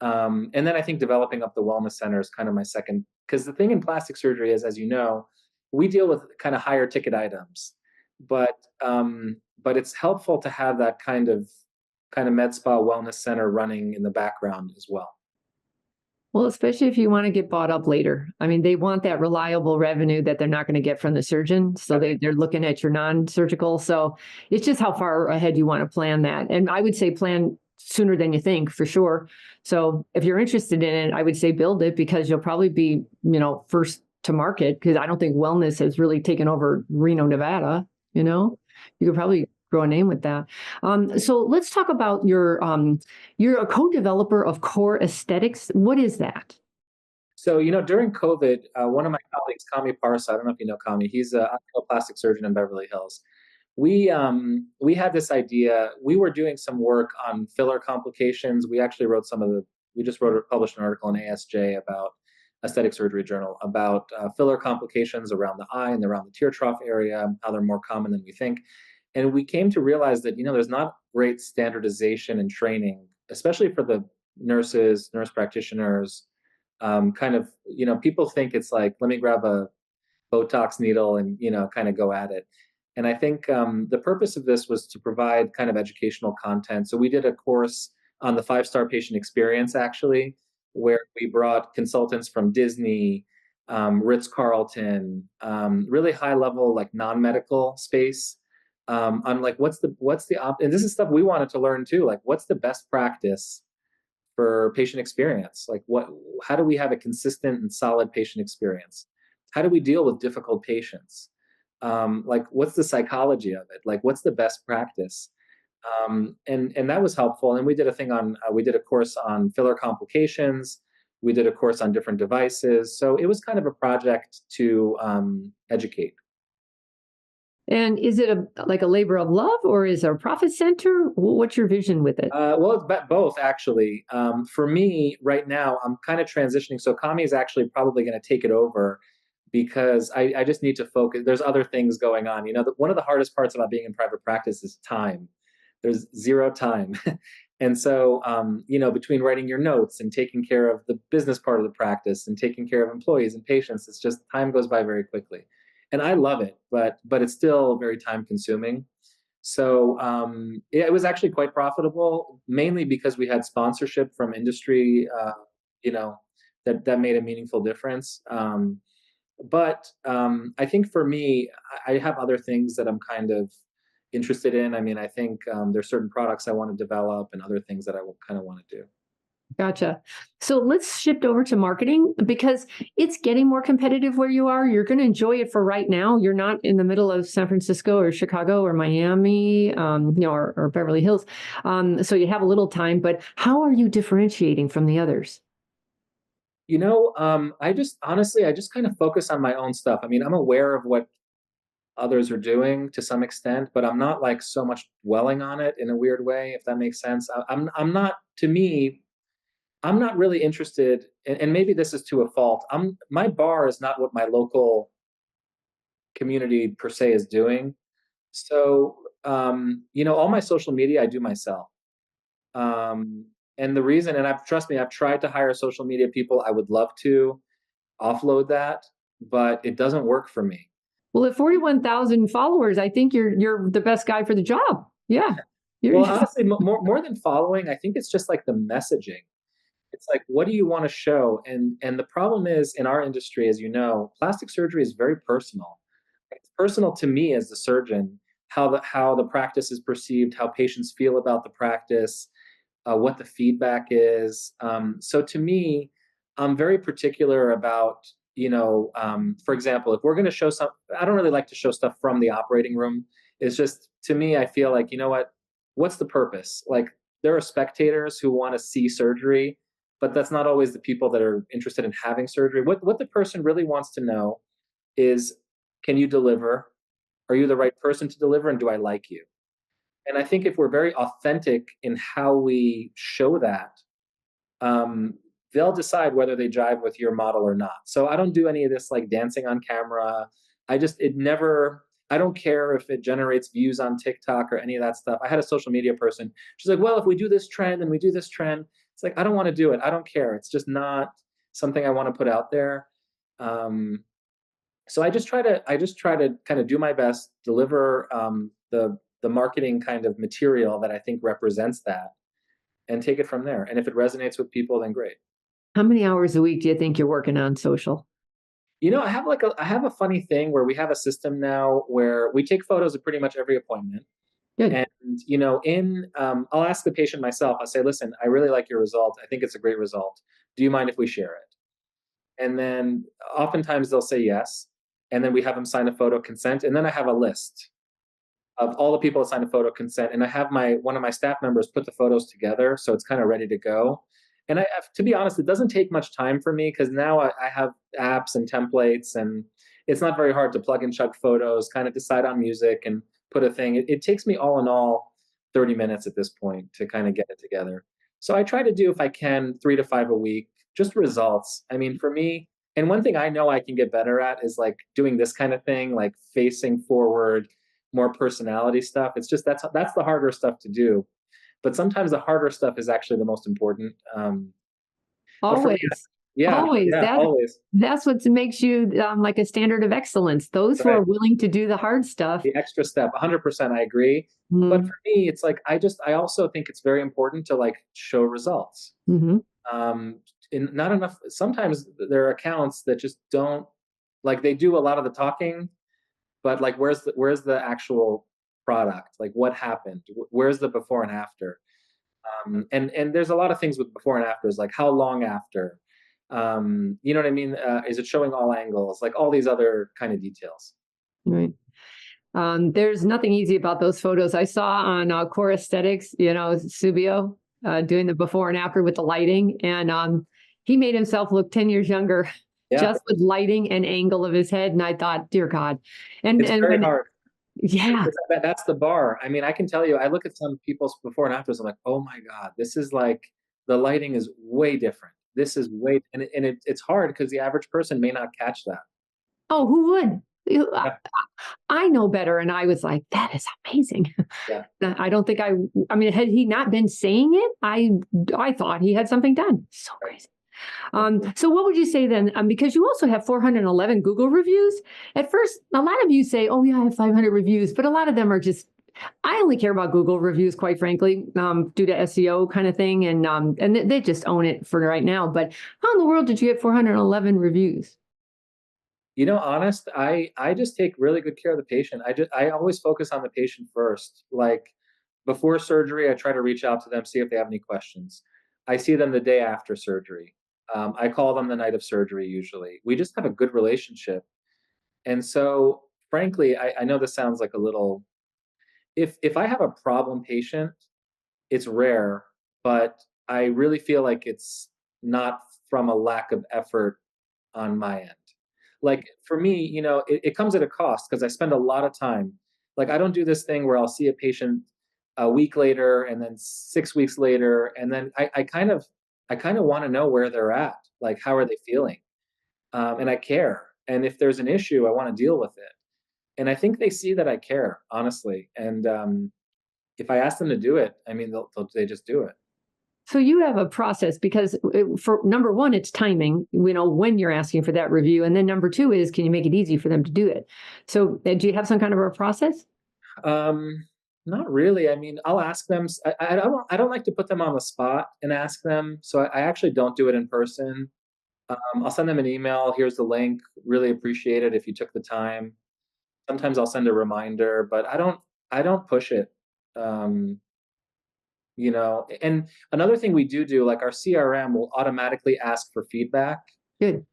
[SPEAKER 1] And then I think developing up the wellness center is kind of my second, because the thing in plastic surgery is, as you know, we deal with kind of higher ticket items, but it's helpful to have that kind of med spa wellness center running in the background as well.
[SPEAKER 2] Well, especially if you want to get bought up later. I mean, they want that reliable revenue that they're not going to get from the surgeon. So they're looking at your non-surgical. So it's just how far ahead you want to plan that. And I would say plan sooner than you think, for sure. So if you're interested in it, I would say build it, because you'll probably be, first to market, because I don't think wellness has really taken over Reno, Nevada. You could probably grow a name with that. So let's talk about you're a co-developer of Core Aesthetics. What is that?
[SPEAKER 1] So, during COVID, one of my colleagues, Kami Parsa, I don't know if you know Kami, he's a plastic surgeon in Beverly Hills. We had this idea. We were doing some work on filler complications. We actually we just published an article in ASJ about Aesthetic Surgery Journal about filler complications around the eye and around the tear trough area, how they're more common than we think. And we came to realize that, there's not great standardization and training, especially for the nurses, nurse practitioners, people think it's like, let me grab a Botox needle and, kind of go at it. And I think the purpose of this was to provide kind of educational content. So we did a course on the 5-star patient experience, actually, where we brought consultants from Disney, Ritz-Carlton, really high level, like non-medical space, on like, and this is stuff we wanted to learn too, like what's the best practice for patient experience? Like how do we have a consistent and solid patient experience? How do we deal with difficult patients? Like what's the psychology of it? Like what's the best practice? And that was helpful. And we did we did a course on filler complications. We did a course on different devices. So it was kind of a project to educate.
[SPEAKER 2] And is it like a labor of love, or is it a profit center? What's your vision with it?
[SPEAKER 1] Well, it's both, actually. For me, right now, I'm kind of transitioning. So Kami is actually probably going to take it over because I just need to focus. There's other things going on. One of the hardest parts about being in private practice is time. There's zero time. And so, between writing your notes and taking care of the business part of the practice and taking care of employees and patients, it's just time goes by very quickly. And I love it, but it's still very time consuming. So it was actually quite profitable, mainly because we had sponsorship from industry, you know, that made a meaningful difference. But I think for me, I have other things that I'm kind of interested in. I mean, I think there's certain products I want to develop and other things that I will kind of want to do.
[SPEAKER 2] Gotcha. So let's shift over to marketing, because it's getting more competitive where you are. You're going to enjoy it for right now. You're not in the middle of San Francisco or Chicago or Miami, or Beverly Hills. So you have a little time, but how are you differentiating from the others?
[SPEAKER 1] I just honestly, I just kind of focus on my own stuff. I mean, I'm aware of what others are doing to some extent, but I'm not like so much dwelling on it in a weird way, if that makes sense. I'm not, to me, I'm not really interested, and maybe this is to a fault. My bar is not what my local community per se is doing. So, all my social media I do myself. And the reason, and trust me, I've tried to hire social media people. I would love to offload that, but it doesn't work for me.
[SPEAKER 2] Well, at 41,000 followers, I think you're the best guy for the job. Yeah.
[SPEAKER 1] Well, honestly, more than following, I think it's just like the messaging. It's like, what do you want to show? And the problem is, in our industry, as you know, plastic surgery is very personal. It's personal to me as the surgeon, how the practice is perceived, how patients feel about the practice, what the feedback is. So to me, I'm very particular about, for example, if we're going to show some, I don't really like to show stuff from the operating room. It's just, to me, I feel like, what's the purpose? Like, there are spectators who want to see surgery, but that's not always the people that are interested in having surgery. What the person really wants to know is, can you deliver? Are you the right person to deliver? And do I like you? And I think if we're very authentic in how we show that, um, they'll decide whether they jive with your model or not. So I don't do any of this like dancing on camera. I don't care if it generates views on TikTok or any of that stuff. I had a social media person. She's like, well, if we do this trend and we do this trend, it's like, I don't want to do it. I don't care. It's just not something I want to put out there. So I just try to kind of do my best, deliver the marketing kind of material that I think represents that, and take it from there. And if it resonates with people, then great.
[SPEAKER 2] How many hours a week do you think you're working on social?
[SPEAKER 1] I have a funny thing where we have a system now where we take photos of pretty much every appointment.
[SPEAKER 2] Good.
[SPEAKER 1] And I'll ask the patient myself. I'll say, listen, I really like your result. I think it's a great result. Do you mind if we share it? And then oftentimes they'll say yes. And then we have them sign a photo consent. And then I have a list of all the people that signed a photo consent, and I have my one of my staff members put the photos together, so it's kind of ready to go. And to be honest, it doesn't take much time for me because now I have apps and templates, and it's not very hard to plug and chug photos, kind of decide on music, and put a thing. It takes me all in all 30 minutes at this point to kind of get it together. So I try to do, if I can, 3 to 5 a week, just results. I mean, for me, and one thing I know I can get better at is like doing this kind of thing, like facing forward, more personality stuff. It's just that's the harder stuff to do. But sometimes the harder stuff is actually the most important. But for me,
[SPEAKER 2] Always,
[SPEAKER 1] yeah,
[SPEAKER 2] always.
[SPEAKER 1] yeah, always.
[SPEAKER 2] That's what makes you like a standard of excellence. Those who
[SPEAKER 1] Right.
[SPEAKER 2] are willing to do the hard stuff.
[SPEAKER 1] The extra step, 100%, I agree. But
[SPEAKER 2] Mm-hmm.
[SPEAKER 1] for me, it's like I also think it's very important to like show results.
[SPEAKER 2] Mm-hmm.
[SPEAKER 1] Um, and not enough. Sometimes there are accounts that just don't, like, they do a lot of the talking, but like where's the actual product? Like what happened? Where's the before and after? And there's a lot of things with before and afters, like how long after. You know what I mean? Is it showing all angles? Like all these other kind of details.
[SPEAKER 2] Right. There's nothing easy about those photos. I saw on Core Aesthetics, Subio doing the before and after with the lighting, and he made himself look 10 years younger
[SPEAKER 1] Yeah,
[SPEAKER 2] just with lighting and angle of his head. And I thought, dear God.
[SPEAKER 1] it's
[SPEAKER 2] And
[SPEAKER 1] very
[SPEAKER 2] when,
[SPEAKER 1] hard.
[SPEAKER 2] yeah.
[SPEAKER 1] That's the bar. I mean, I can tell you, I look at some people's before and afters. I'm like, oh my god, this is like the lighting is way different. This is way, it's hard because the average person may not catch that.
[SPEAKER 2] Oh, who would?
[SPEAKER 1] Yeah,
[SPEAKER 2] I know better. And I was like, that is amazing.
[SPEAKER 1] yeah.
[SPEAKER 2] I don't think I mean, had he not been saying it, I thought he had something done. So
[SPEAKER 1] Right.
[SPEAKER 2] crazy. So what would you say then? Because you also have 411 Google reviews. At first, a lot of you say, "Oh yeah, I have 500 reviews," but a lot of them are just. I only care about Google reviews, quite frankly, due to SEO kind of thing, and they just own it for right now. But how in the world did you get 411 reviews?
[SPEAKER 1] Honest, I just take really good care of the patient. I always focus on the patient first. Like before surgery, I try to reach out to them, see if they have any questions. I see them the day after surgery. I call them the night of surgery usually. We just have a good relationship. And so, frankly, I know this sounds like a little, if I have a problem patient, it's rare, but I really feel like it's not from a lack of effort on my end. Like for me, it comes at a cost because I spend a lot of time. Like I don't do this thing where I'll see a patient a week later and then 6 weeks later, and then I kind of want to know where they're at. Like how are they feeling? And I care. And if there's an issue, I want to deal with it. And I think they see that I care, honestly. And if I ask them to do it, I mean, they just do it.
[SPEAKER 2] So you have a process because for number one, it's timing, when you're asking for that review. And then number two is, can you make it easy for them to do it? So do you have some kind of a process?
[SPEAKER 1] Um, Not really. I mean, I'll ask them. I don't like to put them on the spot and ask them. So I actually don't do it in person. I'll send them an email. Here's the link. Really appreciate it if you took the time. Sometimes I'll send a reminder, but I don't push it. Um, and another thing we do, like our CRM will automatically ask for feedback.
[SPEAKER 2] Good.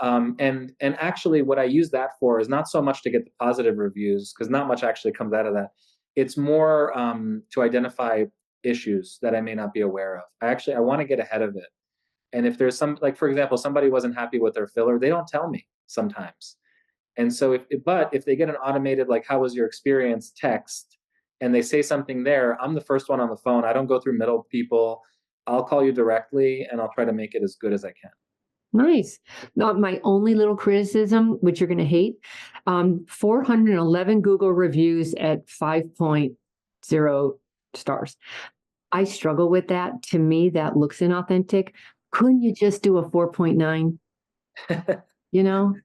[SPEAKER 1] And actually, what I use that for is not so much to get the positive reviews because not much actually comes out of that. It's more to identify issues that I may not be aware of. I want to get ahead of it. And if there's like for example, somebody wasn't happy with their filler, they don't tell me sometimes. And so if they get an automated like how was your experience text and they say something there, I'm the first one on the phone. I don't go through middle people. I'll call you directly and I'll try to make it as good as I can.
[SPEAKER 2] Nice. Not my only little criticism, which you're going to hate, 411 Google reviews at 5.0 stars. I struggle with that. To me, that looks inauthentic. Couldn't you just do a 4.9? You know?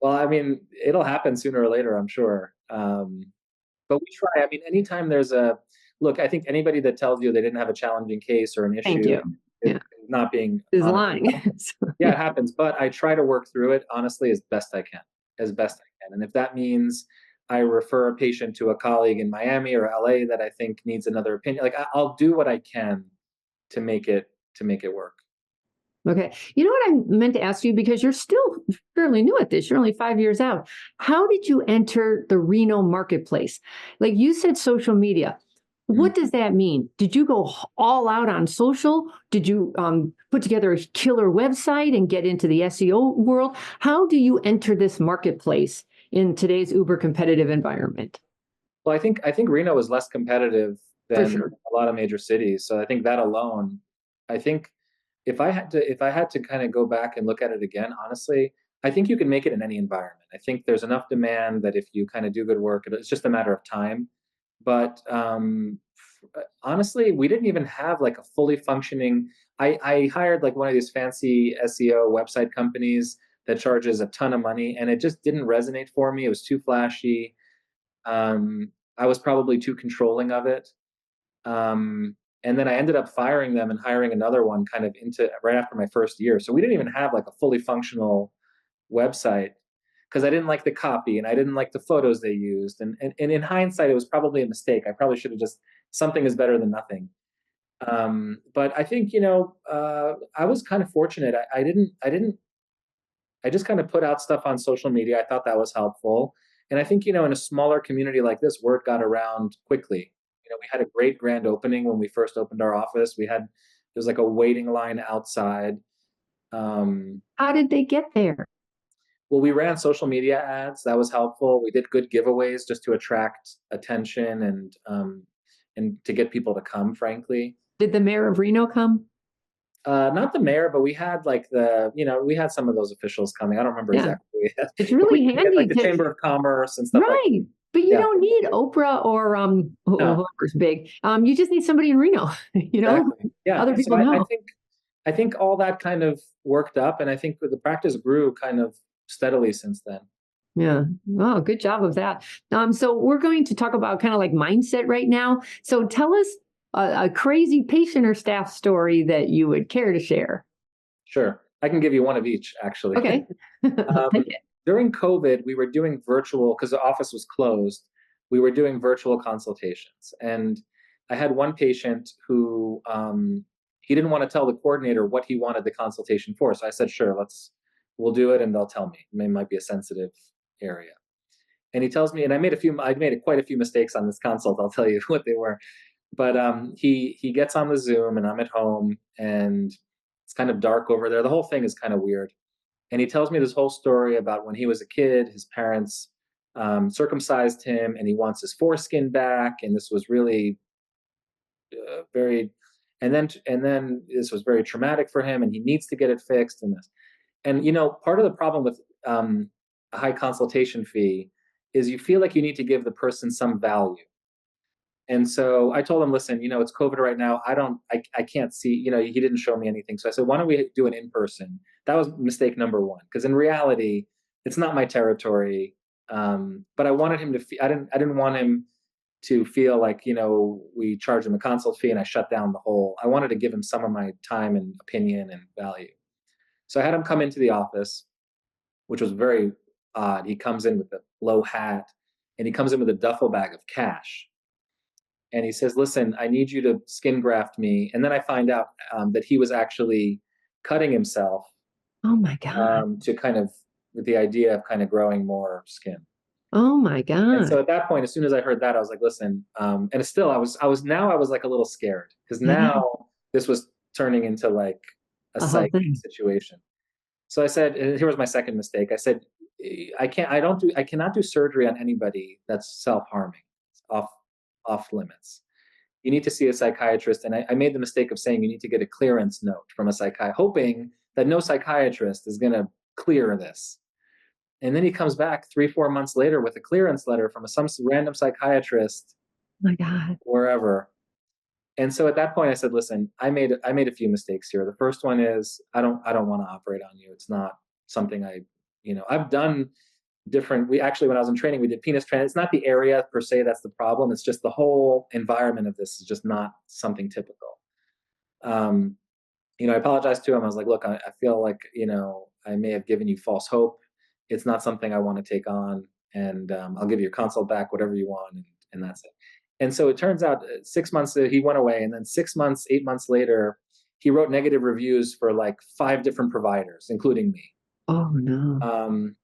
[SPEAKER 1] Well, I mean, it'll happen sooner or later, I'm sure. But we try. I mean, anytime there's a look, I think anybody that tells you they didn't have a challenging case or an
[SPEAKER 2] Thank
[SPEAKER 1] issue
[SPEAKER 2] you.
[SPEAKER 1] is
[SPEAKER 2] Yeah.
[SPEAKER 1] not being
[SPEAKER 2] Is
[SPEAKER 1] honest.
[SPEAKER 2] lying. So,
[SPEAKER 1] Yeah,
[SPEAKER 2] yeah.
[SPEAKER 1] it happens, but I try to work through it honestly as best I can, as best I can. And if that means I refer a patient to a colleague in Miami or LA that I think needs another opinion, like I'll do what I can to make it work.
[SPEAKER 2] Okay. You know what I meant to ask you because you're still fairly new at this. You're only 5 years out. How did you enter the Reno marketplace? Like you said, social media.
[SPEAKER 1] Mm.
[SPEAKER 2] What does that mean? Did you go all out on social? Did you put together a killer website and get into the SEO world? How do you enter this marketplace in today's uber competitive environment?
[SPEAKER 1] Well, I think Reno is less competitive
[SPEAKER 2] For
[SPEAKER 1] than
[SPEAKER 2] sure.
[SPEAKER 1] a lot of major cities. So I think that alone, I think if I had to kind of go back and look at it again, honestly, I think you can make it in any environment. I think there's enough demand that if you kind of do good work, it's just a matter of time. But honestly, we didn't even have like a fully functioning. I hired like one of these fancy SEO website companies that charges a ton of money, and it just didn't resonate for me. It was too flashy. I was probably too controlling of it. And then I ended up firing them and hiring another one kind of into right after my first year. So we didn't even have like a fully functional website because I didn't like the copy and I didn't like the photos they used. And in hindsight, it was probably a mistake. I probably should have just something is better than nothing. But I think, I was kind of fortunate. I just kind of put out stuff on social media. I thought that was helpful. And I think, in a smaller community like this, word got around quickly. We had a great grand opening when we first opened our office. There was like a waiting line outside. Um,
[SPEAKER 2] How did they get there?
[SPEAKER 1] well, we ran social media ads. That was helpful. We did good giveaways just to attract attention and to get people to come, frankly.
[SPEAKER 2] Did the mayor of Reno come?
[SPEAKER 1] Not the mayor, but we had we had some of those officials coming. I don't remember
[SPEAKER 2] Yeah.
[SPEAKER 1] exactly who we had,
[SPEAKER 2] It's
[SPEAKER 1] but
[SPEAKER 2] really
[SPEAKER 1] we had like
[SPEAKER 2] handy
[SPEAKER 1] the
[SPEAKER 2] to,
[SPEAKER 1] Chamber of Commerce and stuff like
[SPEAKER 2] right. But
[SPEAKER 1] that.
[SPEAKER 2] you
[SPEAKER 1] Yeah,
[SPEAKER 2] don't need Oprah or
[SPEAKER 1] no,
[SPEAKER 2] whoever's big. You just need somebody in Reno,
[SPEAKER 1] exactly. Yeah,
[SPEAKER 2] other
[SPEAKER 1] so
[SPEAKER 2] people
[SPEAKER 1] I
[SPEAKER 2] know.
[SPEAKER 1] think I think all that kind of worked up, and I think the practice grew kind of steadily since then.
[SPEAKER 2] Yeah. Oh, good job of that. So we're going to talk about kind of like mindset right now. So tell us a crazy patient or staff story that you would care to share.
[SPEAKER 1] Sure, I can give you one of each, actually.
[SPEAKER 2] Okay. I'll
[SPEAKER 1] Um,
[SPEAKER 2] take it.
[SPEAKER 1] during COVID, we were doing virtual because the office was closed. We were doing virtual consultations, and I had one patient who he didn't want to tell the coordinator what he wanted the consultation for. So I said, "Sure, we'll do it, and they'll tell me. It might be a sensitive area." And he tells me, and I made quite a few mistakes on this consult. I'll tell you what they were. But he gets on the Zoom, and I'm at home, and it's kind of dark over there. The whole thing is kind of weird, and he tells me this whole story about when he was a kid, his parents circumcised him, and he wants his foreskin back, and this was really very, and then this was very traumatic for him, and he needs to get it fixed, and this, and part of the problem with a high consultation fee is you feel like you need to give the person some value. And so I told him, listen, it's COVID right now. I can't see, he didn't show me anything. So I said, why don't we do it in person? That was mistake number one. Because in reality, it's not my territory. But I wanted him to, I didn't want him to feel like, we charged him a consult fee and I shut down the whole, I wanted to give him some of my time and opinion and value. So I had him come into the office, which was very odd. He comes in with a low hat and he comes in with a duffel bag of cash and he says, "Listen, I need you to skin graft me." And then I find out that he was actually cutting himself
[SPEAKER 2] Oh my God.
[SPEAKER 1] to kind of with the idea of kind of growing more skin.
[SPEAKER 2] Oh my
[SPEAKER 1] And
[SPEAKER 2] God.
[SPEAKER 1] so at that point, as soon as I heard that, I was like, "Listen," and still, I was like a little scared because
[SPEAKER 2] Yeah.
[SPEAKER 1] now this was turning into like a
[SPEAKER 2] A whole
[SPEAKER 1] psych
[SPEAKER 2] thing.
[SPEAKER 1] situation. So I said, here was my second mistake. I said, I cannot do surgery on anybody that's self harming, off off limits. You need to see a psychiatrist. And I made the mistake of saying you need to get a clearance note from a psychiatrist, hoping that no psychiatrist is going to clear this. And then he comes back 3, 4 months later with a clearance letter from some random psychiatrist
[SPEAKER 2] Oh my God.
[SPEAKER 1] wherever. And so at that point, I said, "Listen, I made a few mistakes here. The first one is I don't want to operate on you. It's not something I've done different. We actually, when I was in training, we did penis training. It's not the area per se that's the problem. It's just the whole environment of this is just not something typical. Um, I apologized to him. I was like, look, I feel like, I may have given you false hope. It's not something I want to take on. And I'll give you your consult back, whatever you want. And that's it. And so it turns out 6 months, he went away. And then 6 months, 8 months later, he wrote negative reviews for like 5 different providers, including me.
[SPEAKER 2] Oh no.
[SPEAKER 1] Um,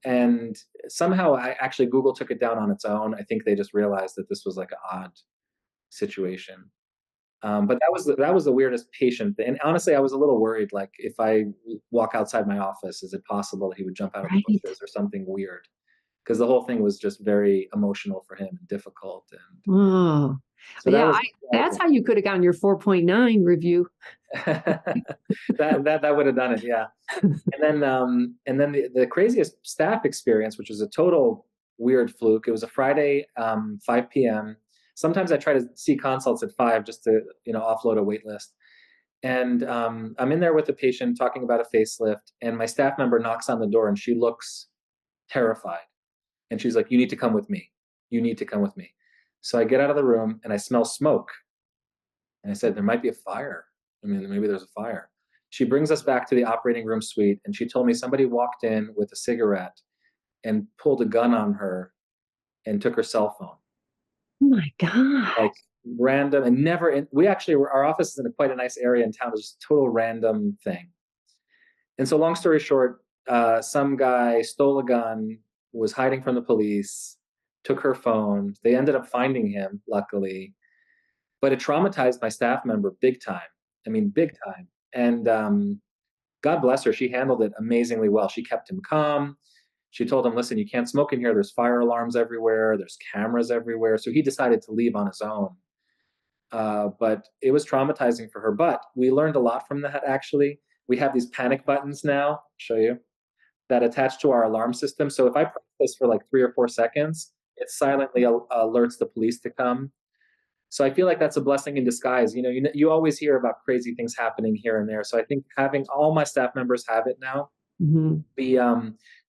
[SPEAKER 1] and somehow actually Google took it down on its own. I think they just realized that this was like an odd situation. But that was the weirdest patient thing. And honestly, I was a little worried. Like, if I walk outside my office, is it possible he would jump out of the
[SPEAKER 2] Right.
[SPEAKER 1] bushes or something weird? Because the whole thing was just very emotional for him and difficult. And
[SPEAKER 2] Oh,
[SPEAKER 1] so that
[SPEAKER 2] yeah.
[SPEAKER 1] was
[SPEAKER 2] That's how you could have gotten your 4.9 review.
[SPEAKER 1] that would have done it. Yeah. And then the craziest staff experience, which was a total weird fluke. It was a Friday, 5 p.m. Sometimes I try to see consults at 5 just to offload a wait list. And I'm in there with the patient talking about a facelift, and my staff member knocks on the door, and she looks terrified. And she's like, "You need to come with me. You need to come with me." So I get out of the room, and I smell smoke. And I said, "There might be a fire. I mean, maybe there's a fire." She brings us back to the operating room suite, and she told me somebody walked in with a cigarette and pulled a gun on her and took her cell phone.
[SPEAKER 2] Oh my God.
[SPEAKER 1] Like, random, and never in, we actually were, our office is in quite a nice area in town. It was just a total random thing. And so long story short, some guy stole a gun, was hiding from the police, took her phone. They ended up finding him, luckily, but it traumatized my staff member big time. I mean, big time. And God bless her, she handled it amazingly well. She kept him calm. She told him, "Listen, you can't smoke in here. There's fire alarms everywhere. There's cameras everywhere." So he decided to leave on his own. But it was traumatizing for her. But we learned a lot from that, actually. We have these panic buttons now, I'll show you, that attach to our alarm system. So if I press this for like 3 or 4 seconds, it silently alerts the police to come. So I feel like that's a blessing in disguise. You always hear about crazy things happening here and there. So I think having all my staff members have it now.
[SPEAKER 2] Mhm.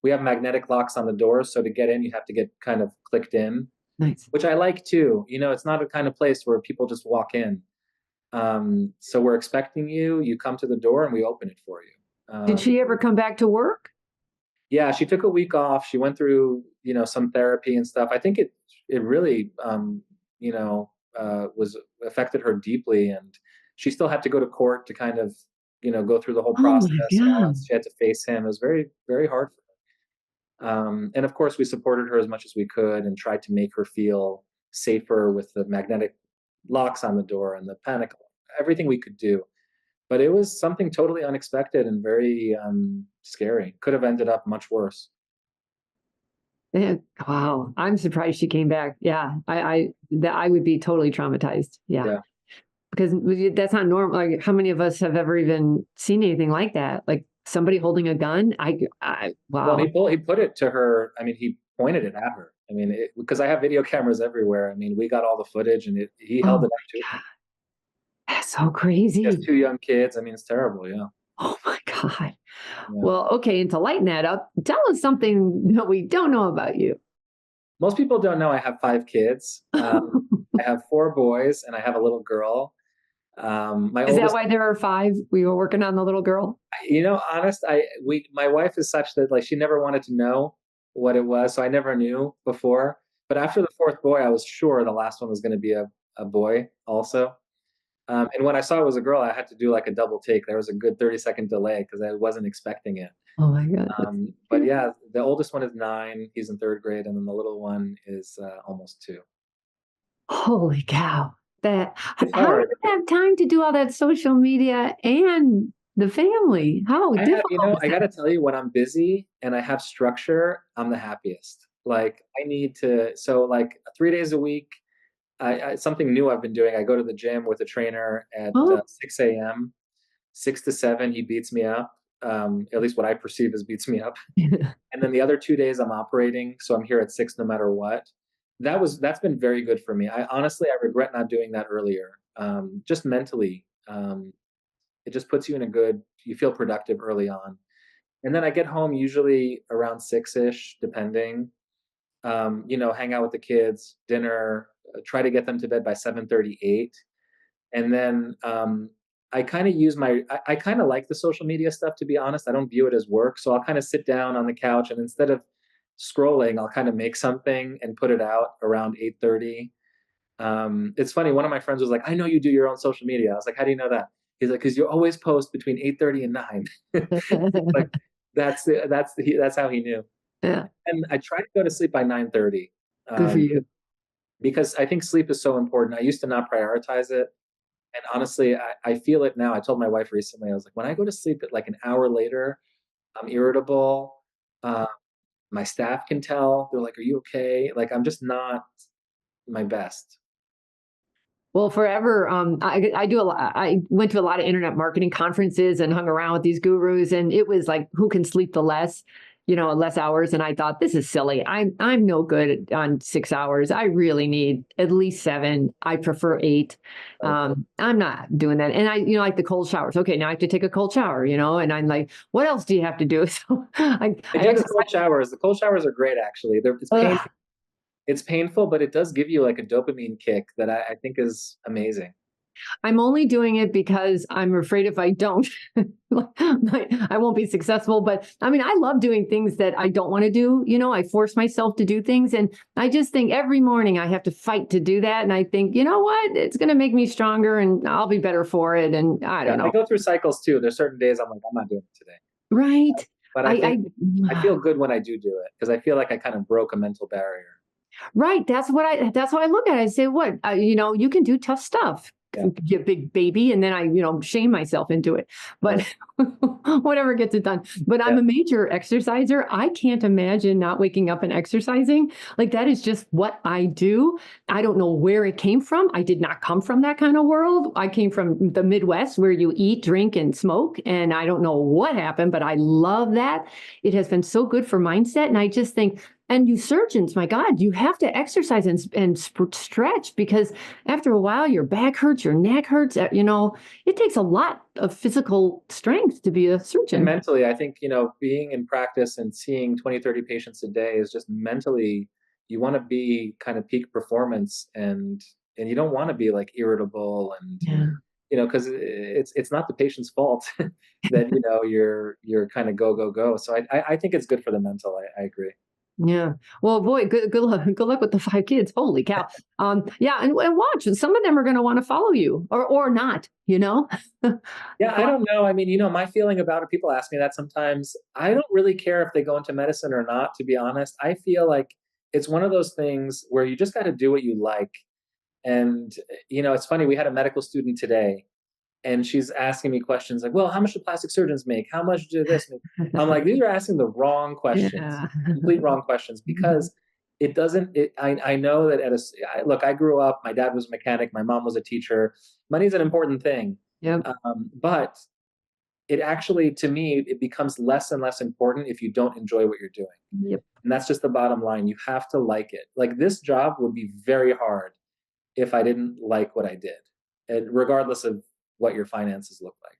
[SPEAKER 1] We have magnetic locks on the doors, so to get in, you have to get kind of clicked in,
[SPEAKER 2] Nice.
[SPEAKER 1] which I like too. It's not a kind of place where people just walk in. So we're expecting you. You come to the door, and we open it for you.
[SPEAKER 2] Did she ever come back to work?
[SPEAKER 1] Yeah, she took a week off. She went through, some therapy and stuff. I think it really, was affected her deeply, and she still had to go to court to kind of, go through the whole
[SPEAKER 2] Oh my
[SPEAKER 1] process and all that.
[SPEAKER 2] God.
[SPEAKER 1] She had to face him. It was very, very hard for her. And of course, we supported her as much as we could and tried to make her feel safer with the magnetic locks on the door and the panic, everything we could do. But it was something totally unexpected and very scary. Could have ended up much worse.
[SPEAKER 2] Yeah, wow. I'm surprised she came back. Yeah. I would be totally traumatized. Yeah.
[SPEAKER 1] Yeah.
[SPEAKER 2] Because that's not normal. Like, how many of us have ever even seen anything like that? Like somebody holding a gun?
[SPEAKER 1] Well,
[SPEAKER 2] Wow.
[SPEAKER 1] he put it to her. I mean, he pointed it at her. I mean, because I have video cameras everywhere. I mean, we got all the footage, and he
[SPEAKER 2] Oh
[SPEAKER 1] held it up
[SPEAKER 2] my
[SPEAKER 1] to her.
[SPEAKER 2] God. That's so
[SPEAKER 1] He has
[SPEAKER 2] crazy.
[SPEAKER 1] 2 young kids. I mean, it's terrible. Yeah.
[SPEAKER 2] Oh my God.
[SPEAKER 1] Yeah.
[SPEAKER 2] Well, okay. And to lighten that up, tell us something that we don't know about you.
[SPEAKER 1] Most people don't know I have 5 kids. I have 4 boys, and I have a little girl. My
[SPEAKER 2] Is that
[SPEAKER 1] oldest,
[SPEAKER 2] why there are five? We were working on the little girl.
[SPEAKER 1] honest, my wife is such that, like, she never wanted to know what it was, so I never knew before. But after the fourth boy, I was sure the last one was going to be a boy also. And when I saw it was a girl, I had to do like a double take. There was a good 30-second delay because I wasn't expecting it.
[SPEAKER 2] Oh my God.
[SPEAKER 1] But yeah, the oldest one is 9. He's in third grade, and then the little one is almost 2.
[SPEAKER 2] Holy cow.
[SPEAKER 1] It's
[SPEAKER 2] How do
[SPEAKER 1] hard.
[SPEAKER 2] you have time to do all that social media and the family? How
[SPEAKER 1] I have,
[SPEAKER 2] difficult is
[SPEAKER 1] I
[SPEAKER 2] that?
[SPEAKER 1] got to tell you, when I'm busy and I have structure, I'm the happiest. Like, I need to, so like 3 days a week, something new I've been doing. I go to the gym with a trainer at
[SPEAKER 2] Oh,
[SPEAKER 1] 6 a.m., 6 to 7. He beats me up, at least what I perceive as beats me up. And then the other 2 days I'm operating, so I'm here at 6 no matter what. That's been very good for me. I regret not doing that earlier. Just mentally, it just puts you in a good. You feel productive early on, and then I get home usually around 6 ish, depending. Hang out with the kids, dinner, try to get them to bed by 7:38, and then I kind of use I kind of like the social media stuff, to be honest. I don't view it as work, so I'll kind of sit down on the couch, and instead of scrolling, I'll kind of make something and put it out around 8:30. It's funny. One of my friends was like, "I know you do your own social media." I was like, "How do you know that?" He's like, because you always post between 8:30 and 9. Like that's how he knew.
[SPEAKER 2] Yeah,
[SPEAKER 1] And I try to go to sleep by 9:30,
[SPEAKER 2] good for
[SPEAKER 1] um,
[SPEAKER 2] you.
[SPEAKER 1] because I think sleep is so important. I used to not prioritize it, and honestly, I feel it now. I told my wife recently, I was like, when I go to sleep at like an hour later, I'm irritable. Uh, my staff can tell. They're like, "Are you okay?" Like I'm just not my best.
[SPEAKER 2] Well, forever, I do a lot. I went to a lot of internet marketing conferences and hung around with these gurus, and it was like, who can sleep the less, less hours. And I thought, this is silly. I'm no good on 6 hours. I really need at least 7. I prefer 8.
[SPEAKER 1] Right?
[SPEAKER 2] I'm not doing that. And I, like the cold showers. Okay, now I have to take a cold shower, and I'm like, what else do you have to do? So
[SPEAKER 1] I
[SPEAKER 2] I
[SPEAKER 1] do the
[SPEAKER 2] exercise.
[SPEAKER 1] cold showers. The cold showers are great, actually.
[SPEAKER 2] Ugh.
[SPEAKER 1] It's painful, but it does give you like a dopamine kick that I think is amazing.
[SPEAKER 2] I'm only doing it because I'm afraid if I don't, I won't be successful. But I mean, I love doing things that I don't want to do. I force myself to do things. And I just think every morning I have to fight to do that. And I think, you know what? It's going to make me stronger and I'll be better for it. And I
[SPEAKER 1] Yeah,
[SPEAKER 2] don't
[SPEAKER 1] I
[SPEAKER 2] know.
[SPEAKER 1] go through cycles too. There's certain days I'm like, I'm not doing it today.
[SPEAKER 2] Right.
[SPEAKER 1] But I think
[SPEAKER 2] I,
[SPEAKER 1] I feel good when I do it because I feel like I kind of broke a mental barrier.
[SPEAKER 2] Right. That's how I look at it. I say, what, you can do tough stuff.
[SPEAKER 1] Yeah,
[SPEAKER 2] You big baby. And then I, shame myself into it. But
[SPEAKER 1] right.
[SPEAKER 2] whatever gets it done. But I'm
[SPEAKER 1] Yeah,
[SPEAKER 2] a major exerciser. I can't imagine not waking up and exercising. Like that is just what I do. I don't know where it came from. I did not come from that kind of world. I came from the Midwest where you eat, drink, and smoke. And I don't know what happened, but I love that. It has been so good for mindset. And I just think, and you surgeons, my God, you have to exercise and stretch because after a while, your back hurts, your neck hurts. It takes a lot of physical strength to be a
[SPEAKER 1] and
[SPEAKER 2] surgeon.
[SPEAKER 1] mentally, I think, being in practice and seeing 20, 30 patients a day is just mentally, you want to be kind of peak performance, and you don't want to be like irritable, and
[SPEAKER 2] Yeah.
[SPEAKER 1] because it's not the patient's fault that you're kind of go go go. So I think it's good for the mental. I agree.
[SPEAKER 2] Yeah. Well, boy, good luck. Good luck with the 5 kids. Holy cow. Yeah, and watch. Some of them are going to want to follow you, or not.
[SPEAKER 1] Yeah, I don't know. I mean, my feeling about it, people ask me that sometimes. I don't really care if they go into medicine or not, to be honest. I feel like it's one of those things where you just got to do what you like. And, it's funny, we had a medical student today, and she's asking me questions like, well, how much do plastic surgeons make? How much do this make? I'm like, these are asking the wrong questions,
[SPEAKER 2] Yeah.
[SPEAKER 1] complete wrong questions, because it doesn't, I know that look, I grew up, my dad was a mechanic, my mom was a teacher. Money's an important thing.
[SPEAKER 2] Yep.
[SPEAKER 1] But it actually, to me, it becomes less and less important if you don't enjoy what you're doing.
[SPEAKER 2] Yep.
[SPEAKER 1] And that's just the bottom line. You have to like it. Like this job would be very hard if I didn't like what I did, and regardless of what your finances look like.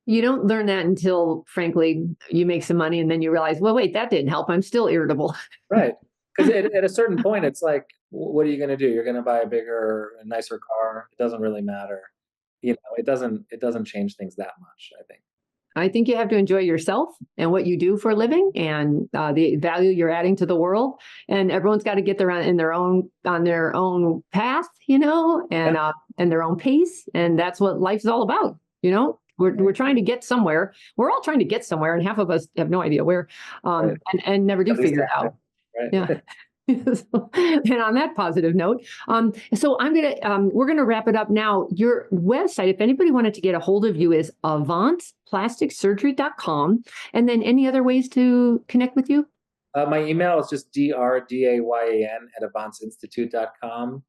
[SPEAKER 2] You don't learn that until, frankly, you make some money and then you realize, well, wait, that didn't help. I'm still irritable.
[SPEAKER 1] Right. Because at a certain point, it's like, what are you going to do? You're going to buy a bigger, a nicer car. It doesn't really matter. It doesn't change things that much, I think.
[SPEAKER 2] I think you have to enjoy yourself and what you do for a living and the value you're adding to the world. And everyone's got to get there on their own path,
[SPEAKER 1] Yeah.
[SPEAKER 2] and their own pace. And that's what life's all about. We're trying to get somewhere. We're all trying to get somewhere, and half of us have no idea where,
[SPEAKER 1] Right.
[SPEAKER 2] and never do
[SPEAKER 1] At least
[SPEAKER 2] figure it
[SPEAKER 1] that,
[SPEAKER 2] out. Yeah.
[SPEAKER 1] right?
[SPEAKER 2] And on that positive note, so we're gonna wrap it up now. Your website, if anybody wanted to get a hold of you, is avantplasticsurgery.com. And then any other ways to connect with you?
[SPEAKER 1] My email is just drdayan@avantsinstitute.com.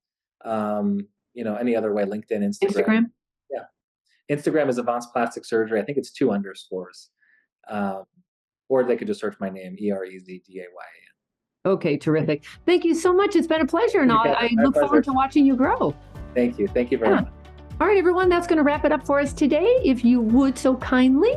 [SPEAKER 1] Any other way, LinkedIn, Instagram.
[SPEAKER 2] Instagram?
[SPEAKER 1] Yeah. Instagram is Avance Plastic Surgery. I think it's 2 underscores. Um, or they could just search my name, ErezDayan.
[SPEAKER 2] Okay, terrific. Thank you so much. It's been a pleasure, and
[SPEAKER 1] Thank you,
[SPEAKER 2] I
[SPEAKER 1] my
[SPEAKER 2] look
[SPEAKER 1] pleasure.
[SPEAKER 2] forward to watching you grow.
[SPEAKER 1] Thank you. Thank you very
[SPEAKER 2] Yeah.
[SPEAKER 1] much.
[SPEAKER 2] All right, everyone, that's going to wrap it up for us today. If you would so kindly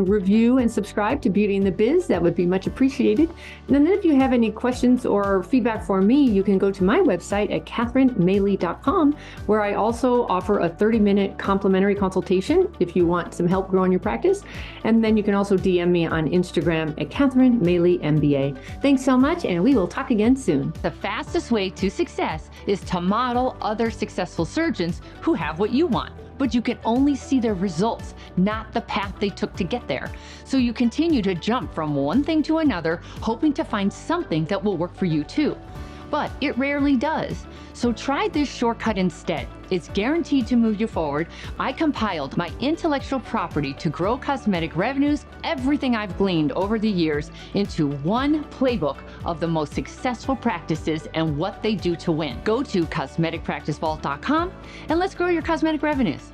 [SPEAKER 2] review and subscribe to Beauty and the Biz, that would be much appreciated. And then if you have any questions or feedback for me, you can go to my website at catherinemaley.com, where I also offer a 30-minute complimentary consultation if you want some help growing your practice. And then you can also DM me on Instagram at Catherine Maley MBA. Thanks so much, and we will talk again soon.
[SPEAKER 3] The fastest way to success is to model other successful surgeons who have what you want.
[SPEAKER 2] but you can only see their results, not the path they took to get there. So you continue to jump from one thing to another, hoping to find something that will work for you too. But it rarely does. So try this shortcut instead. It's guaranteed to move you forward. I compiled my intellectual property to grow cosmetic revenues, everything I've gleaned over the years, into one playbook of the most successful practices and what they do to win. Go to cosmeticpracticevault.com and let's grow your cosmetic revenues.